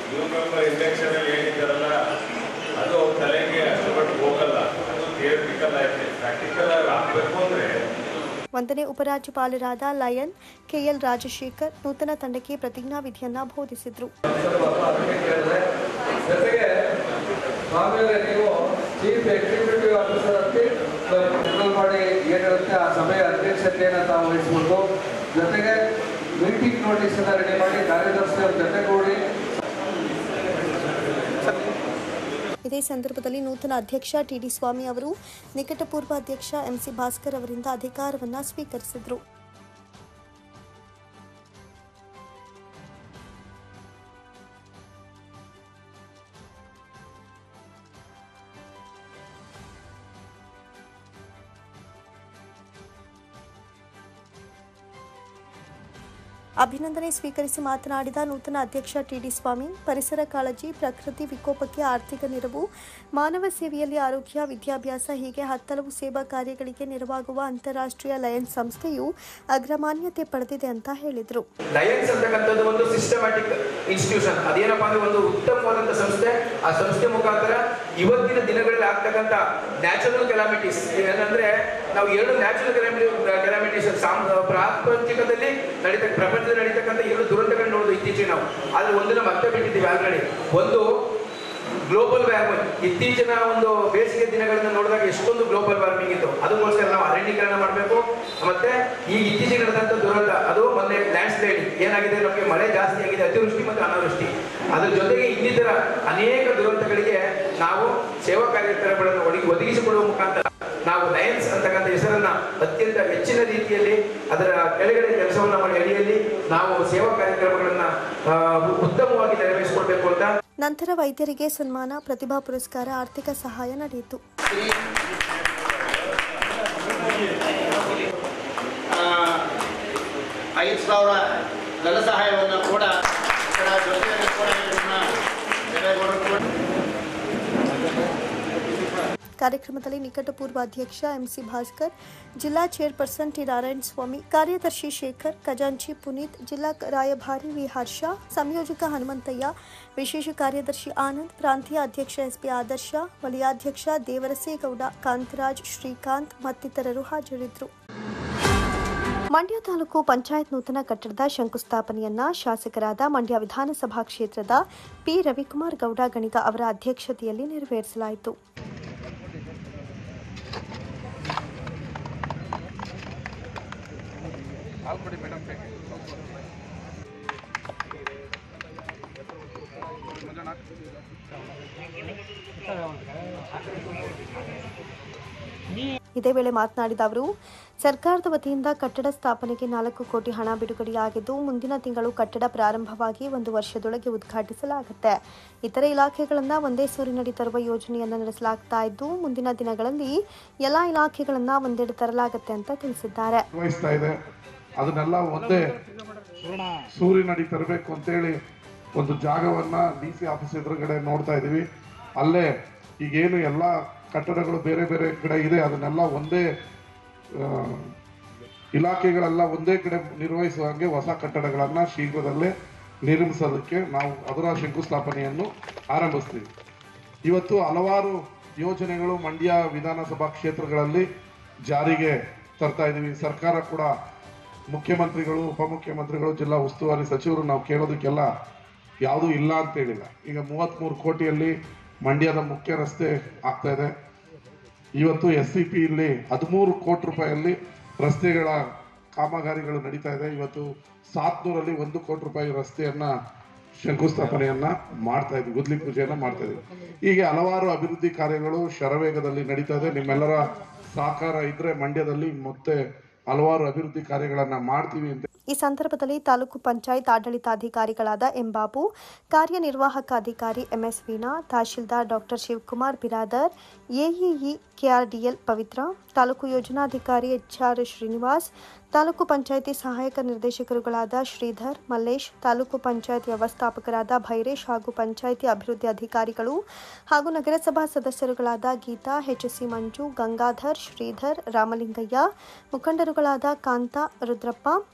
ನ್ಯೂ ಮೆಂಬರ್ ಇಂಡಕ್ಷನಲ್ಲಿ ಹೇಳಿದ್ದಾರಲ್ಲ, ಅದು ಅವ್ರ ತಲೆಗೆ ಅಷ್ಟು ಮಟ್ಟಿಗೆ ಹೋಗಲ್ಲ. ಅದು ಥಿಯರಿಟಿಕಲ್ ಆಯ್ತು. ಪ್ರಾಕ್ಟಿಕಲ್ ಆಗಿ ಆಗಬೇಕು ಅಂದರೆ ಒಂದನೇ ಉಪರಾಜ್ಯಪಾಲರಾದ ಲಯನ್ KL ರಾಜಶೇಖರ್ ನೂತನ ತಂಡಕ್ಕೆ ಪ್ರತಿಜ್ಞಾವಿಧಿಯನ್ನ ಬೋಧಿಸಿದರು. Chief executive officer general body ಏನಿರುತ್ತೆ ಆ ಸಭೆಯ ಅಧ್ಯಕ್ಷತೆಯನ್ನು ತಾವು ವಹಿಸಿಕೊಂಡು, ಜೊತೆಗೆ ಮೀಟಿಂಗ್ ನೋಟಿಸ್ ಅನ್ನು ರೆಡಿ ಮಾಡಿ ಕಾರ್ಯದರ್ಶಿಯವ್ರ ಜೊತೆಗೂಡಿ. ಇದೇ ಸಂದರ್ಭದಲ್ಲಿ ನೂತನ ಅಧ್ಯಕ್ಷ TD ಸ್ವಾಮಿ ಅವರು ನಿಕಟಪೂರ್ವ ಅಧ್ಯಕ್ಷ MC ಭಾಸ್ಕರ್ ಅವರಿಂದ ಅಧಿಕಾರವನ್ನು ಸ್ವೀಕರಿಸಿದರು. ಅಭಿನಂದನೆ ಸ್ವೀಕರಿಸಿ ಮಾತನಾಡಿದ ನೂತನ ಅಧ್ಯಕ್ಷ ಟಿಡಿ ಸ್ವಾಮಿ, ಪರಿಸರ ಕಾಳಜಿ, ಪ್ರಕೃತಿ ವಿಕೋಪಕ್ಕೆ ಆರ್ಥಿಕ ನೆರವು, ಮಾನವ ಸೇವೆಯಲ್ಲಿ ಆರೋಗ್ಯ, ವಿದ್ಯಾಭ್ಯಾಸ ಹೀಗೆ ಹತ್ತಲವು ಸೇವಾ ಕಾರ್ಯಗಳಿಗೆ ನೆರವಾಗುವ ಅಂತಾರಾಷ್ಟ್ರೀಯ ಲಯನ್ಸ್ ಸಂಸ್ಥೆಯು ಅಗ್ರಮಾನ್ಯತೆ ಪಡೆದಿದೆ ಅಂತ ಹೇಳಿದರು. ಲಯನ್ಸ್ ಅಂತಕ್ಕಂಥದ್ದು ಒಂದು ಸಿಸ್ಟಮ್ಯಾಟಿಕ್ ಇನ್ಸ್ಟಿಟ್ಯೂಷನ್. ಅದೇನಪ್ಪ ಅಂದ್ರೆ ಒಂದು ಉತ್ತಮವಾದಂತಹ ಸಂಸ್ಥೆ. ಆ ಸಂಸ್ಥೆ ಮುಖಾಂತರ ಇವತ್ತಿನ ದಿನಗಳಲ್ಲಿ ಆಗ್ತಕ್ಕಂಥ ನ್ಯಾಚುರಲ್ ಕೆಲಾಮಿಟೀಸ್ ಏನಂದ್ರೆ ನಾವು ಎರಡು ನ್ಯಾಚುರಲ್ ಕೆಲಾಮಿಟೀಸ್ ಪ್ರಾಪಂಚಿಕದಲ್ಲಿ ಪ್ರಪಂಚದಲ್ಲಿ ನಡೀತಕ್ಕಂಥ ಎರಡು ದುರಂತಗಳನ್ನ ನೋಡೋದು ಇತ್ತೀಚೆಗೆ ನಾವು. ಆದ್ರೆ ಒಂದನ್ನ ಮತ್ತೆ ಬಿಟ್ಟಿದ್ದೀವಿ ಆಲ್ರೆಡಿ. ಒಂದು ಗ್ಲೋಬಲ್ ವಾರ್ಮಿಂಗ್. ಇತ್ತೀಚಿನ ಒಂದು ಬೇಸಿಗೆ ದಿನಗಳನ್ನ ನೋಡಿದಾಗ ಎಷ್ಟೊಂದು ಗ್ಲೋಬಲ್ ವಾರ್ಮಿಂಗ್ ಇತ್ತು. ಅದಕ್ಕೋಸ್ಕರ ನಾವು ಅರಣ್ಯೀಕರಣ ಮಾಡಬೇಕು. ಮತ್ತೆ ಈ ಇತ್ತೀಚೆಗೆ ನಡೆದಂತ ದುರಂತ, ಅದು ಮೊನ್ನೆ ಲ್ಯಾಂಡ್ ಸ್ಲೈಡಿಂಗ್ ಏನಾಗಿದೆ, ನಮಗೆ ಮಳೆ ಜಾಸ್ತಿ ಆಗಿದೆ, ಅತಿವೃಷ್ಟಿ ಮತ್ತು ಅನಾವೃಷ್ಟಿ. ಅದ್ರ ಜೊತೆಗೆ ಇನ್ನಿತರ ಅನೇಕ ದುರಂತಗಳಿಗೆ ನಾವು ಸೇವಾ ಕಾರ್ಯಕ್ರಮಗಳನ್ನು ಒದಗಿಸಿಕೊಡುವ ಮುಖಾಂತರ ನಾವು ಲಯನ್ಸ್ ಅಂತಕ್ಕಂಥ ಹೆಸರನ್ನ ಅತ್ಯಂತ ಹೆಚ್ಚಿನ ರೀತಿಯಲ್ಲಿ ಅದರ ಕೆಳಗಡೆ ಕೆಲಸವನ್ನ ಮಾಡಿ ಅಡಿಯಲ್ಲಿ ನಾವು ಸೇವಾ ಕಾರ್ಯಕ್ರಮಗಳನ್ನ ಉತ್ತಮವಾಗಿ ನೆರವೇರಿಸಿಕೊಳ್ಬೇಕು ಅಂತ. ನಂತರ ವೈದ್ಯರಿಗೆ ಸನ್ಮಾನ, ಪ್ರತಿಭಾ ಪುರಸ್ಕಾರ, ಆರ್ಥಿಕ ಸಹಾಯ ನಡೆಯಿತು. 5,000 ಧನ ಸಹಾಯವನ್ನು ಕೂಡ ಕಾರ್ಯಕ್ರಮದಲ್ಲಿ ನಿಕಟಪೂರ್ವ ಅಧ್ಯಕ್ಷ ಎಂಸಿ ಭಾಸ್ಕರ್, ಜಿಲ್ಲಾ ಚೇರ್ಪರ್ಸನ್ ಟಿ ನಾರಾಯಣಸ್ವಾಮಿ, ಕಾರ್ಯದರ್ಶಿ ಶೇಖರ್, ಖಜಾಂಚಿ ಪುನೀತ್, ಜಿಲ್ಲಾ ರಾಯಭಾರಿ ವಿ ಹರ್ಷ, ಸಂಯೋಜಕ ಹನುಮಂತಯ್ಯ, ವಿಶೇಷ ಕಾರ್ಯದರ್ಶಿ ಆನಂದ್, ಪ್ರಾಂತೀಯ ಅಧ್ಯಕ್ಷ ಎಸ್ಪಿ ಆದರ್ಶ, ವಲಯಾಧ್ಯಕ್ಷ ದೇವರಸೇಗೌಡ, ಕಾಂತರಾಜ್, ಶ್ರೀಕಾಂತ್ ಮತ್ತಿತರರು ಹಾಜರಿದ್ದರು. ಮಂಡ್ಯ ತಾಲೂಕು ಪಂಚಾಯತ್ ನೂತನ ಕಟ್ಟಡದ ಶಂಕುಸ್ಥಾಪನೆಯನ್ನ ಶಾಸಕರಾದ ಮಂಡ್ಯ ವಿಧಾನಸಭಾ ಕ್ಷೇತ್ರದ ಪಿ ರವಿಕುಮಾರ್ ಗೌಡ ಗಣಿಗ ಅವರ ಅಧ್ಯಕ್ಷತೆಯಲ್ಲಿ ನೆರವೇರಿಸಲಾಯಿತು. ಇದೇ ವೇಳೆ ಮಾತನಾಡಿದ ಅವರು, ಸರ್ಕಾರದ ವತಿಯಿಂದ ಕಟ್ಟಡ ಸ್ಥಾಪನೆಗೆ 4 ಕೋಟಿ ಹಣ ಬಿಡುಗಡೆಯಾಗಿದ್ದು, ಮುಂದಿನ ತಿಂಗಳು ಕಟ್ಟಡ ಪ್ರಾರಂಭವಾಗಿ 1 ವರ್ಷದೊಳಗೆ ಉದ್ಘಾಟಿಸಲಾಗುತ್ತೆ. ಇತರೆ ಇಲಾಖೆಗಳನ್ನು ಒಂದೇ ಸೂರಿನಡಿ ತರುವ ಯೋಜನೆಯನ್ನು ನಡೆಸಲಾಗ್ತಾ ಇದ್ದು, ಮುಂದಿನ ದಿನಗಳಲ್ಲಿ ಎಲ್ಲ ಇಲಾಖೆಗಳನ್ನು ಒಂದೆಡೆ ತರಲಾಗುತ್ತೆ ಅಂತ ತಿಳಿಸಿದ್ದಾರೆ. ಅದನ್ನೆಲ್ಲ ಒಂದೇ ಸೂರಿನಡಿ ತರಬೇಕು ಅಂತೇಳಿ ಒಂದು ಜಾಗವನ್ನ DC ಆಫೀಸ್ ಎದುರುಗಡೆ ನೋಡ್ತಾ ಇದೀವಿ. ಅಲ್ಲೇ ಈಗೇನು ಎಲ್ಲ ಕಟ್ಟಡಗಳು ಬೇರೆ ಬೇರೆ ಕಡೆ ಇದೆ, ಅದನ್ನೆಲ್ಲ ಒಂದೇ ಇಲಾಖೆಗಳೆಲ್ಲ ಒಂದೇ ಕಡೆ ನಿರ್ವಹಿಸುವ ಹಾಗೆ ಹೊಸ ಕಟ್ಟಡಗಳನ್ನು ಶೀಘ್ರದಲ್ಲೇ ನಿರ್ಮಿಸೋದಕ್ಕೆ ನಾವು ಅದರ ಶಂಕುಸ್ಥಾಪನೆಯನ್ನು ಆರಂಭಿಸ್ತೀವಿ. ಇವತ್ತು ಹಲವಾರು ಯೋಜನೆಗಳು ಮಂಡ್ಯ ವಿಧಾನಸಭಾ ಕ್ಷೇತ್ರಗಳಲ್ಲಿ ಜಾರಿಗೆ ತರ್ತಾ ಇದ್ದೀವಿ. ಸರ್ಕಾರ ಕೂಡ ಮುಖ್ಯಮಂತ್ರಿಗಳು, ಉಪಮುಖ್ಯಮಂತ್ರಿಗಳು, ಜಿಲ್ಲಾ ಉಸ್ತುವಾರಿ ಸಚಿವರು ನಾವು ಕೇಳೋದಕ್ಕೆಲ್ಲ ಯಾವುದೂ ಇಲ್ಲ ಅಂತ ಹೇಳಿಲ್ಲ. ಈಗ 33 ಕೋಟಿಯಲ್ಲಿ ಮಂಡ್ಯದ ಮುಖ್ಯ ರಸ್ತೆ ಆಗ್ತಾ ಇದೆ. ಇವತ್ತು SCP ಇಲ್ಲಿ 13 ಕೋಟಿ ರೂಪಾಯಿಯಲ್ಲಿ ರಸ್ತೆಗಳ ಕಾಮಗಾರಿಗಳು ನಡೀತಾ ಇದೆ. ಇವತ್ತು 700ರಲ್ಲಿ 1 ಕೋಟಿ ರೂಪಾಯಿ ರಸ್ತೆಯನ್ನ ಶಂಕುಸ್ಥಾಪನೆಯನ್ನ ಮಾಡ್ತಾ ಇದ್ವಿ, ಗುದ್ಲಿ ಪೂಜೆಯನ್ನ ಮಾಡ್ತಾ ಇದ್ವಿ. ಹೀಗೆ ಹಲವಾರು ಅಭಿವೃದ್ಧಿ ಕಾರ್ಯಗಳು ಶರವೇಗದಲ್ಲಿ ನಡೀತಾ ಇದೆ. ನಿಮ್ಮೆಲ್ಲರ ಸಹಕಾರ ಇದ್ರೆ ಮಂಡ್ಯದಲ್ಲಿ ಮತ್ತೆ ಹಲವಾರು ಅಭಿವೃದ್ಧಿ ಕಾರ್ಯಗಳನ್ನ ಮಾಡ್ತೀವಿ ಅಂತ. ಈ ಸಂದರ್ಭದಲ್ಲಿ ತಾಲೂಕು ಪಂಚಾಯತ್ ಆಡಳಿತಾಧಿಕಾರಿಗಳಾದ ಎಂ ಬಾಬು, ಕಾರ್ಯನಿರ್ವಾಹಕ ಅಧಿಕಾರಿ MS Veena, tahsildar doctor Shivakumar Biradar, AEE KRDL ಪವಿತ್ರ, ತಾಲೂಕು ಯೋಜನಾಧಿಕಾರಿ HR ಶ್ರೀನಿವಾಸ್, ತಾಲೂಕು ಪಂಚಾಯಿತಿ ಸಹಾಯಕ ನಿರ್ದೇಶಕರುಗಳಾದ ಶ್ರೀಧರ್, ಮಲ್ಲೇಶ್, ತಾಲೂಕು ಪಂಚಾಯತ್ ವ್ಯವಸ್ಥಾಪಕರಾದ ಭೈರೇಶ್ ಹಾಗೂ ಪಂಚಾಯಿತಿ ಅಭಿವೃದ್ಧಿ ಅಧಿಕಾರಿಗಳು ಹಾಗೂ ನಗರಸಭಾ ಸದಸ್ಯರುಗಳಾದ ಗೀತಾ, HC ಮಂಜು, ಗಂಗಾಧರ್, ಶ್ರೀಧರ್, ರಾಮಲಿಂಗಯ್ಯ, ಮುಖಂಡರುಗಳಾದ ಕಾಂತ, ರುದ್ರಪ್ಪ,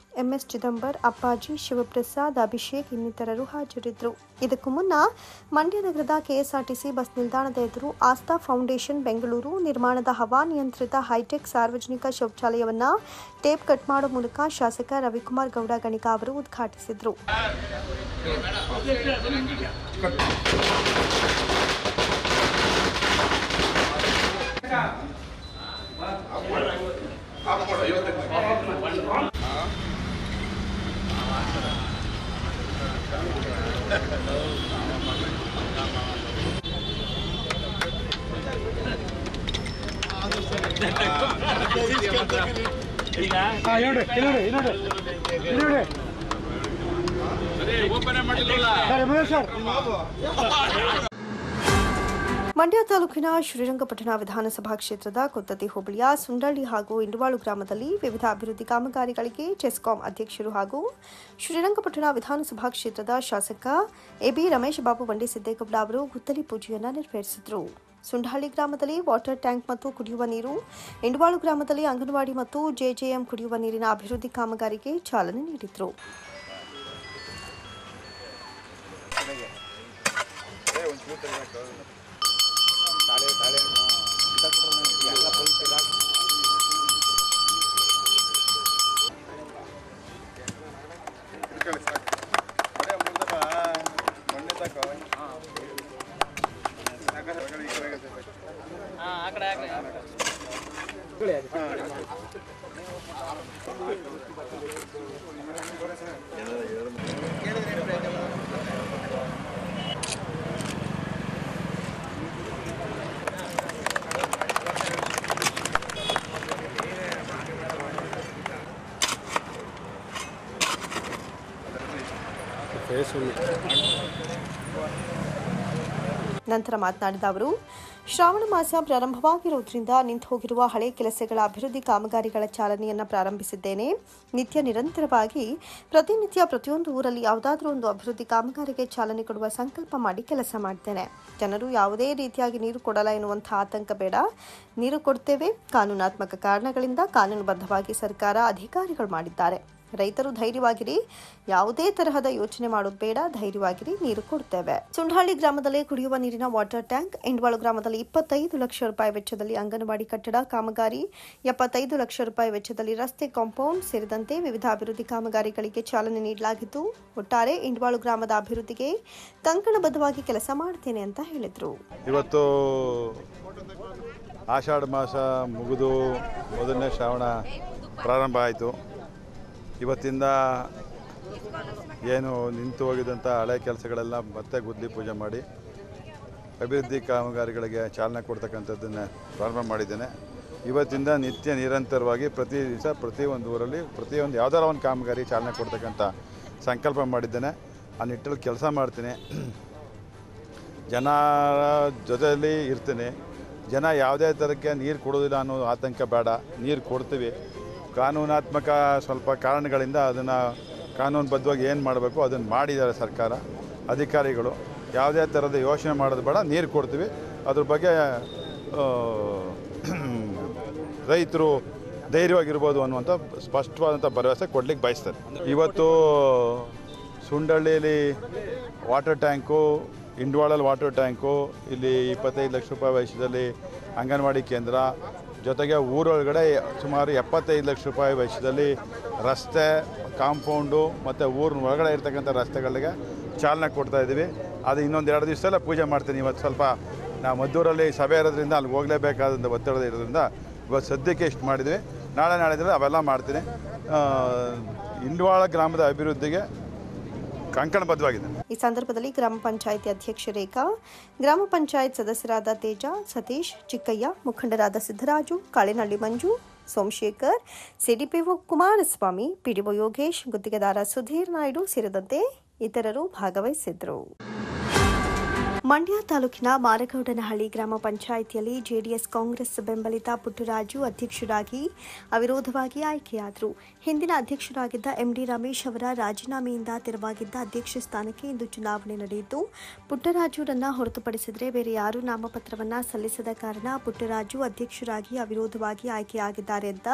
MS ಚಿದಂಬರ್, ಅಪ್ಪಾಜಿ, ಶಿವಪ್ರಸಾದ್, ಅಭಿಷೇಕ್ ಇನ್ನಿತರರು ಹಾಜರಿದ್ದರು. ಇದಕ್ಕೂ ಮುನ್ನ ಮಂಡ್ಯ ನಗರದ KSRTC ಬಸ್ ನಿಲ್ದಾಣದ ಎದುರು ಆಸ್ಥಾ ಫೌಂಡೇಶನ್ ಬೆಂಗಳೂರು ನಿರ್ಮಾಣದ ಹವಾನಿಯಂತ್ರಿತ ಹೈಟೆಕ್ ಸಾರ್ವಜನಿಕ ಶೌಚಾಲಯವನ್ನು ಟೇಪ್ ಕಟ್ ಮಾಡುವ ಮೂಲಕ ಶಾಸಕ ರವಿಕುಮಾರ್ ಗೌಡ ಗಣಿಗ ಅವರು ಉದ್ಘಾಟಿಸಿದರು. ಮಂಡ್ಯ ತಾಲೂಕಿನ ಶ್ರೀರಂಗಪಟ್ಟಣ ವಿಧಾನಸಭಾ ಕ್ಷೇತ್ರದ ಕೊತ್ತತಿ ಹೋಬಳಿಯ ಸುಂಡಳ್ಳಿ ಹಾಗೂ ಇಂಡವಾಳು ಗ್ರಾಮದಲ್ಲಿ ವಿವಿಧ ಅಭಿವೃದ್ಧಿ ಕಾಮಗಾರಿಗಳಿಗೆ ಚೆಸ್ಕಾಂ ಅಧ್ಯಕ್ಷರು ಹಾಗೂ ಶ್ರೀರಂಗಪಟ್ಟಣ ವಿಧಾನಸಭಾ ಕ್ಷೇತ್ರದ ಶಾಸಕ ಎಬಿ ರಮೇಶ್ ಬಾಬು ಬಂಡಿಸಿದ್ದೇಗೌಡ ಅವರು ಗುದ್ದಲಿ ಪೂಜೆಯನ್ನು ನೆರವೇರಿಸಿದರು. ಸುಂಡಹಳ್ಳಿ ಗ್ರಾಮದಲ್ಲಿ ವಾಟರ್ ಟ್ಯಾಂಕ್ ಮತ್ತು ಕುಡಿಯುವ ನೀರು, ಇಂಡವಾಳು ಗ್ರಾಮದಲ್ಲಿ ಅಂಗನವಾಡಿ ಮತ್ತು ಜೆಜೆಎಂ ಕುಡಿಯುವ ನೀರಿನ ಅಭಿವೃದ್ಧಿ ಕಾಮಗಾರಿಗೆ ಚಾಲನೆ ನೀಡಿದರು. ನಂತರ ಮಾತನಾಡಿದ ಅವರು, ಶ್ರಾವಣ ಮಾಸ ಪ್ರಾರಂಭವಾಗಿರುವುದರಿಂದ ನಿಂತು ಹೋಗಿರುವ ಹಳೆ ಕೆಲಸಗಳ ಅಭಿವೃದ್ಧಿ ಕಾಮಗಾರಿಗಳ ಚಾಲನೆಯನ್ನು ಪ್ರಾರಂಭಿಸಿದ್ದೇನೆ. ನಿತ್ಯ ನಿರಂತರವಾಗಿ ಪ್ರತಿನಿತ್ಯ ಪ್ರತಿಯೊಂದು ಊರಲ್ಲಿ ಯಾವುದಾದ್ರೂ ಒಂದು ಅಭಿವೃದ್ಧಿ ಕಾಮಗಾರಿಗೆ ಚಾಲನೆ ಕೊಡುವ ಸಂಕಲ್ಪ ಮಾಡಿ ಕೆಲಸ ಮಾಡ್ತೇನೆ. ಜನರು ಯಾವುದೇ ರೀತಿಯಾಗಿ ನೀರು ಕೊಡಲ್ಲ ಎನ್ನುವಂತಹ ಆತಂಕ ಬೇಡ. ನೀರು ಕೊಡ್ತೇವೆ. ಕಾನೂನಾತ್ಮಕ ಕಾರಣಗಳಿಂದ ಕಾನೂನುಬದ್ಧವಾಗಿ ಸರ್ಕಾರ ಅಧಿಕಾರಿಗಳು ಮಾಡಿದ್ದಾರೆ. ರೈತರು ಧೈರ್ಯವಾಗಿರಿ, ಯಾವುದೇ ತರಹದ ಯೋಚನೆ ಮಾಡೋದು ಬೇಡ, ಧೈರ್ಯವಾಗಿರಿ, ನೀರು ಕೊಡ್ತೇವೆ. ಸುಂಡಹಳ್ಳಿ ಗ್ರಾಮದಲ್ಲಿ ಕುಡಿಯುವ ನೀರಿನ ವಾಟರ್ ಟ್ಯಾಂಕ್, ಇಂಡವಾಳು ಗ್ರಾಮದಲ್ಲಿ 25 ಲಕ್ಷ ರೂಪಾಯಿ ವೆಚ್ಚದಲ್ಲಿ ಅಂಗನವಾಡಿ ಕಟ್ಟಡ ಕಾಮಗಾರಿ, 75 ಲಕ್ಷ ರೂಪಾಯಿ ವೆಚ್ಚದಲ್ಲಿ ರಸ್ತೆ ಕಾಂಪೌಂಡ್ ಸೇರಿದಂತೆ ವಿವಿಧ ಅಭಿವೃದ್ಧಿ ಕಾಮಗಾರಿಗಳಿಗೆ ಚಾಲನೆ ನೀಡಲಾಗಿದ್ದು, ಒಟ್ಟಾರೆ ಇಂಡವಾಳು ಗ್ರಾಮದ ಅಭಿವೃದ್ಧಿಗೆ ಕಂಕಣಬದ್ಧವಾಗಿ ಕೆಲಸ ಮಾಡ್ತೇನೆ ಅಂತ ಹೇಳಿದರು. ಇವತ್ತು ಆಷಾಢ ಮಾಸ ಮುಗಿದು ಮೊದಲನೇ ಶ್ರಾವಣ ಪ್ರಾರಂಭ ಆಯಿತು. ಇವತ್ತಿಂದ ಏನು ನಿಂತು ಹೋಗಿದ್ದಂಥ ಹಳೆ ಕೆಲಸಗಳೆಲ್ಲ ಮತ್ತೆ ಗುದ್ದಲಿ ಪೂಜೆ ಮಾಡಿ ಅಭಿವೃದ್ಧಿ ಕಾಮಗಾರಿಗಳಿಗೆ ಚಾಲನೆ ಕೊಡ್ತಕ್ಕಂಥದ್ದನ್ನು ಪ್ರಾರಂಭ ಮಾಡಿದ್ದೇನೆ. ಇವತ್ತಿಂದ ನಿತ್ಯ ನಿರಂತರವಾಗಿ ಪ್ರತಿ ದಿವಸ ಪ್ರತಿಯೊಂದು ಊರಲ್ಲಿ ಪ್ರತಿಯೊಂದು ಯಾವುದಾರ ಒಂದು ಕಾಮಗಾರಿ ಚಾಲನೆ ಕೊಡ್ತಕ್ಕಂಥ ಸಂಕಲ್ಪ ಮಾಡಿದ್ದೇನೆ. ಆ ನಿಟ್ಟಲ್ಲಿ ಕೆಲಸ ಮಾಡ್ತೀನಿ. ಜನರ ಜೊತೆಯಲ್ಲಿ ಇರ್ತೀನಿ. ಜನ ಯಾವುದೇ ಥರಕ್ಕೆ ನೀರು ಕೊಡೋದಿಲ್ಲ ಅನ್ನೋ ಆತಂಕ ಬೇಡ. ನೀರು ಕೊಡ್ತೀವಿ. ಕಾನೂನಾತ್ಮಕ ಸ್ವಲ್ಪ ಕಾರಣಗಳಿಂದ ಅದನ್ನು ಕಾನೂನುಬದ್ಧವಾಗಿ ಏನು ಮಾಡಬೇಕು ಅದನ್ನು ಮಾಡಿದ್ದಾರೆ ಸರ್ಕಾರ, ಅಧಿಕಾರಿಗಳು. ಯಾವುದೇ ಥರದ ಯೋಚನೆ ಮಾಡೋದು ಬೇಡ, ನೀರು ಕೊಡ್ತೀವಿ. ಅದ್ರ ಬಗ್ಗೆ ರೈತರು ಧೈರ್ಯವಾಗಿರ್ಬೋದು ಅನ್ನುವಂಥ ಸ್ಪಷ್ಟವಾದಂಥ ಭರವಸೆ ಕೊಡ್ಲಿಕ್ಕೆ ಬಯಸ್ತಾರೆ. ಇವತ್ತು ಸುಂಡಳ್ಳಿಯಲ್ಲಿ ವಾಟರ್ ಟ್ಯಾಂಕು, ಇಂಡವಾಳಲ್ಲಿ ವಾಟರ್ ಟ್ಯಾಂಕು, ಇಲ್ಲಿ 25 ಲಕ್ಷ ರೂಪಾಯಿ ವೆಚ್ಚದಲ್ಲಿ ಅಂಗನವಾಡಿ ಕೇಂದ್ರ, ಜೊತೆಗೆ ಊರೊಳಗಡೆ ಸುಮಾರು 75 ಲಕ್ಷ ರೂಪಾಯಿ ವೆಚ್ಚದಲ್ಲಿ ರಸ್ತೆ ಕಾಂಪೌಂಡು ಮತ್ತು ಊರಿನ ಒಳಗಡೆ ಇರ್ತಕ್ಕಂಥ ರಸ್ತೆಗಳಿಗೆ ಚಾಲನೆ ಕೊಡ್ತಾಯಿದ್ದೀವಿ. ಅದು ಇನ್ನೊಂದು 2 ದಿವಸದಲ್ಲೇ ಪೂಜೆ ಮಾಡ್ತೀನಿ. ಇವತ್ತು ಸ್ವಲ್ಪ ನಾವು ಮದ್ದೂರಲ್ಲಿ ಸಭೆ ಇರೋದ್ರಿಂದ ಅಲ್ಲಿ ಹೋಗಲೇಬೇಕಾದಂಥ ಒತ್ತಡ ಇರೋದ್ರಿಂದ ಇವತ್ತು ಸದ್ಯಕ್ಕೆ ಇಷ್ಟು ಮಾಡಿದ್ವಿ. ನಾಳೆ ಅವೆಲ್ಲ ಮಾಡ್ತೀನಿ. ಇಂಡವಾಳ ಗ್ರಾಮದ ಅಭಿವೃದ್ಧಿಗೆ ಕಂಕಣಬದ್ಧವಾಗಿದೆ. ಈ ಸಂದರ್ಭದಲ್ಲಿ ಗ್ರಾಮ ಪಂಚಾಯಿತಿ ಅಧ್ಯಕ್ಷೆ ರೇಖಾ, ಗ್ರಾಮ ಪಂಚಾಯತ್ ಸದಸ್ಯರಾದ ತೇಜ, ಸತೀಶ್, ಚಿಕ್ಕಯ್ಯ, ಮುಖಂಡರಾದ ಸಿದ್ದರಾಜು, ಕಾಳಿನಹಳ್ಳಿ ಮಂಜು, ಸೋಮಶೇಖರ್, ಸಿಡಿಪಿಒ ಕುಮಾರಸ್ವಾಮಿ, ಪಿಡಿಒ ಯೋಗೇಶ್, ಗುತ್ತಿಗೆದಾರ ಸುಧೀರ್ ನಾಯ್ಡು ಸೇರಿದಂತೆ ಇತರರು ಭಾಗವಹಿಸಿದ್ದರು. ಮಂಡ್ಯ ತಾಲೂಕಿನ ಮಾರಗೌಡನಹಳ್ಳಿ ಗ್ರಾಮ ಪಂಚಾಯಿತಿಯಲ್ಲಿ ಜೆಡಿಎಸ್ ಕಾಂಗ್ರೆಸ್ ಬೆಂಬಲಿತ ಪುಟ್ಟರಾಜು ಅಧ್ಯಕ್ಷರಾಗಿ ಅವಿರೋಧವಾಗಿ ಆಯ್ಕೆಯಾದರು. ಹಿಂದಿನ ಅಧ್ಯಕ್ಷರಾಗಿದ್ದ ಎಂಡಿ ರಮೇಶ್ ಅವರ ರಾಜೀನಾಮೆಯಿಂದ ತೆರವಾಗಿದ್ದ ಅಧ್ಯಕ್ಷ ಸ್ಥಾನಕ್ಕೆ ಇಂದು ಚುನಾವಣೆ ನಡೆಯಿತು. ಪುಟ್ಟರಾಜುರನ್ನ ಹೊರತುಪಡಿಸಿದರೆ ಬೇರೆ ಯಾರೂ ನಾಮಪತ್ರವನ್ನ ಸಲ್ಲಿಸದ ಕಾರಣ ಪುಟ್ಟರಾಜು ಅಧ್ಯಕ್ಷರಾಗಿ ಅವಿರೋಧವಾಗಿ ಆಯ್ಕೆಯಾಗಿದ್ದಾರೆ ಅಂತ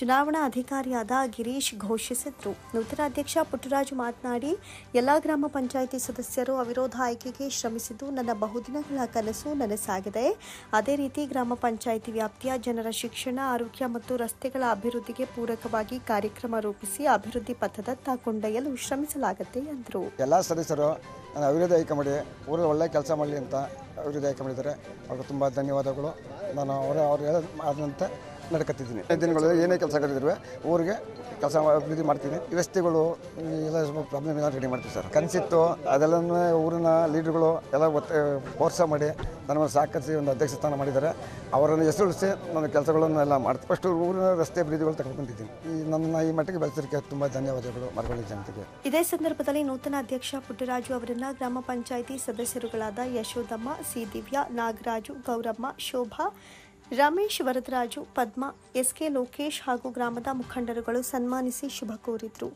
ಚುನಾವಣಾ ಅಧಿಕಾರಿಯಾದ ಗಿರೀಶ್ ಘೋಷಿಸಿದರು. ನೂತನ ಅಧ್ಯಕ್ಷ ಪುಟ್ಟರಾಜು ಮಾತನಾಡಿ, ಎಲ್ಲಾ ಗ್ರಾಮ ಪಂಚಾಯಿತಿ ಸದಸ್ಯರು ಅವಿರೋಧ ಆಯ್ಕೆಗೆ ಶ್ರಮಿಸಿದ್ದು ನನ್ನ ಬಹುದಿನಗಳ ಕನಸು ನನಸಾಗಿದೆ. ಅದೇ ರೀತಿ ಗ್ರಾಮ ಪಂಚಾಯಿತಿ ವ್ಯಾಪ್ತಿಯ ಜನರ ಶಿಕ್ಷಣ, ಆರೋಗ್ಯ ಮತ್ತು ರಸ್ತೆಗಳ ಅಭಿವೃದ್ಧಿಗೆ ಪೂರಕವಾಗಿ ಕಾರ್ಯಕ್ರಮ ರೂಪಿಸಿ ಅಭಿವೃದ್ಧಿ ಪಥದತ್ತ ಕೊಂಡೊಯ್ಯಲು ಶ್ರಮಿಸಲಾಗುತ್ತೆ ಎಂದರು. ಎಲ್ಲ ಸದಸ್ಯರು ನನ್ನ ಅಭಿವೃದ್ಧಿ ಆಯ್ಕೆ ಮಾಡಿ ಊರಲ್ಲಿ ಒಳ್ಳೆ ಕೆಲಸ ಮಾಡಲಿ ಅಂತ ಅಭಿವೃದ್ಧಿ ಆಯ್ಕೆ ಮಾಡಿದ್ದಾರೆ. ಅವ್ರಿಗೆ ತುಂಬ ಧನ್ಯವಾದಗಳು. ನಾನು ಅವರು ಹೇಳಿದಂತೆ ನಡ್ಕತ್ತಿದ್ದೀನಿ. ದಿನಗಳು ಏನೇ ಕೆಲಸಗಳಿದ್ರು ಊರಿಗೆ ಕೆಲಸ ಅಭಿವೃದ್ಧಿ ಮಾಡ್ತೀನಿ. ರಸ್ತೆಗಳು ಎಲ್ಲ ಪ್ರಾಬ್ಲಮ್ ಎಲ್ಲ ರೆಡಿ ಮಾಡ್ತೀವಿ ಸರ್. ಕನಸಿತ್ತು ಅದೆಲ್ಲನೂ ಊರಿನ ಲೀಡ್ರುಗಳು ಎಲ್ಲ ಪ್ರೋತ್ಸಾಹ ಮಾಡಿ ನನ್ನ ಸಾಕರಿಸಿ ಒಂದು ಅಧ್ಯಕ್ಷ ಸ್ಥಾನ ಮಾಡಿದ್ದಾರೆ. ಅವರನ್ನು ಹೆಸರಿಸಿ ನನ್ನ ಕೆಲಸಗಳನ್ನು ಎಲ್ಲ ಮಾಡ್ತೀನಿ. ಫಸ್ಟ್ ಊರಿನ ರಸ್ತೆ ಅಭಿವೃದ್ಧಿಗಳು ತಗೊಂಡಿದ್ದೀನಿ. ನನ್ನ ಈ ಮಟ್ಟಿಗೆ ಬೆಳೆಸಲಿಕ್ಕೆ ತುಂಬ ಧನ್ಯವಾದಗಳು ಮರವಳ್ಳಿ ಜನತೆಗೆ. ಇದೇ ಸಂದರ್ಭದಲ್ಲಿ ನೂತನ ಅಧ್ಯಕ್ಷ ಪುಟ್ಟರಾಜು ಅವರನ್ನ ಗ್ರಾಮ ಪಂಚಾಯಿತಿ ಸದಸ್ಯರುಗಳಾದ ಯಶೋದಮ್ಮ, ಸಿ ದಿವ್ಯಾ, ನಾಗರಾಜು, ಗೌರಮ್ಮ, ಶೋಭಾ, ರಮೇಶ್, ವರದರಾಜು, ಪದ್ಮ, ಎಸ್ಕೆ ಲೋಕೇಶ್ ಹಾಗೂ ಗ್ರಾಮದ ಮುಖಂಡರುಗಳು ಸನ್ಮಾನಿಸಿ ಶುಭ ಕೋರಿದ್ರು.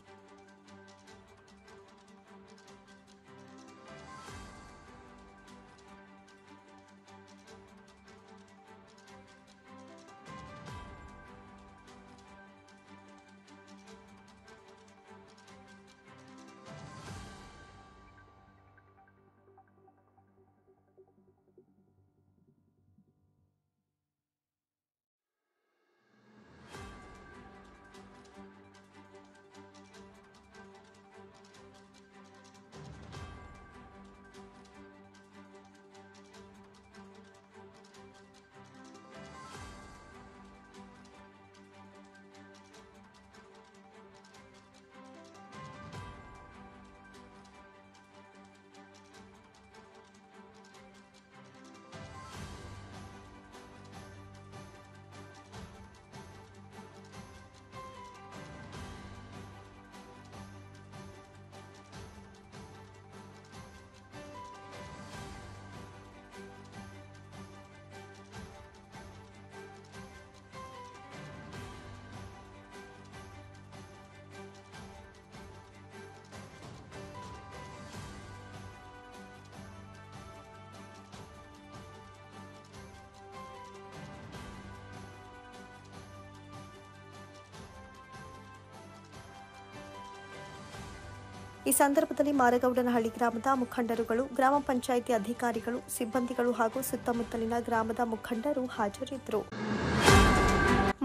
ಈ ಸಂದರ್ಭದಲ್ಲಿ ಮಾರಗೌಡನಹಳ್ಳಿ ಗ್ರಾಮದ ಮುಖಂಡರುಗಳು, ಗ್ರಾಮ ಪಂಚಾಯಿತಿ ಅಧಿಕಾರಿಗಳು, ಸಿಬ್ಬಂದಿಗಳು ಹಾಗೂ ಸುತ್ತಮುತ್ತಲಿನ ಗ್ರಾಮದ ಮುಖಂಡರು ಹಾಜರಿದ್ದರು.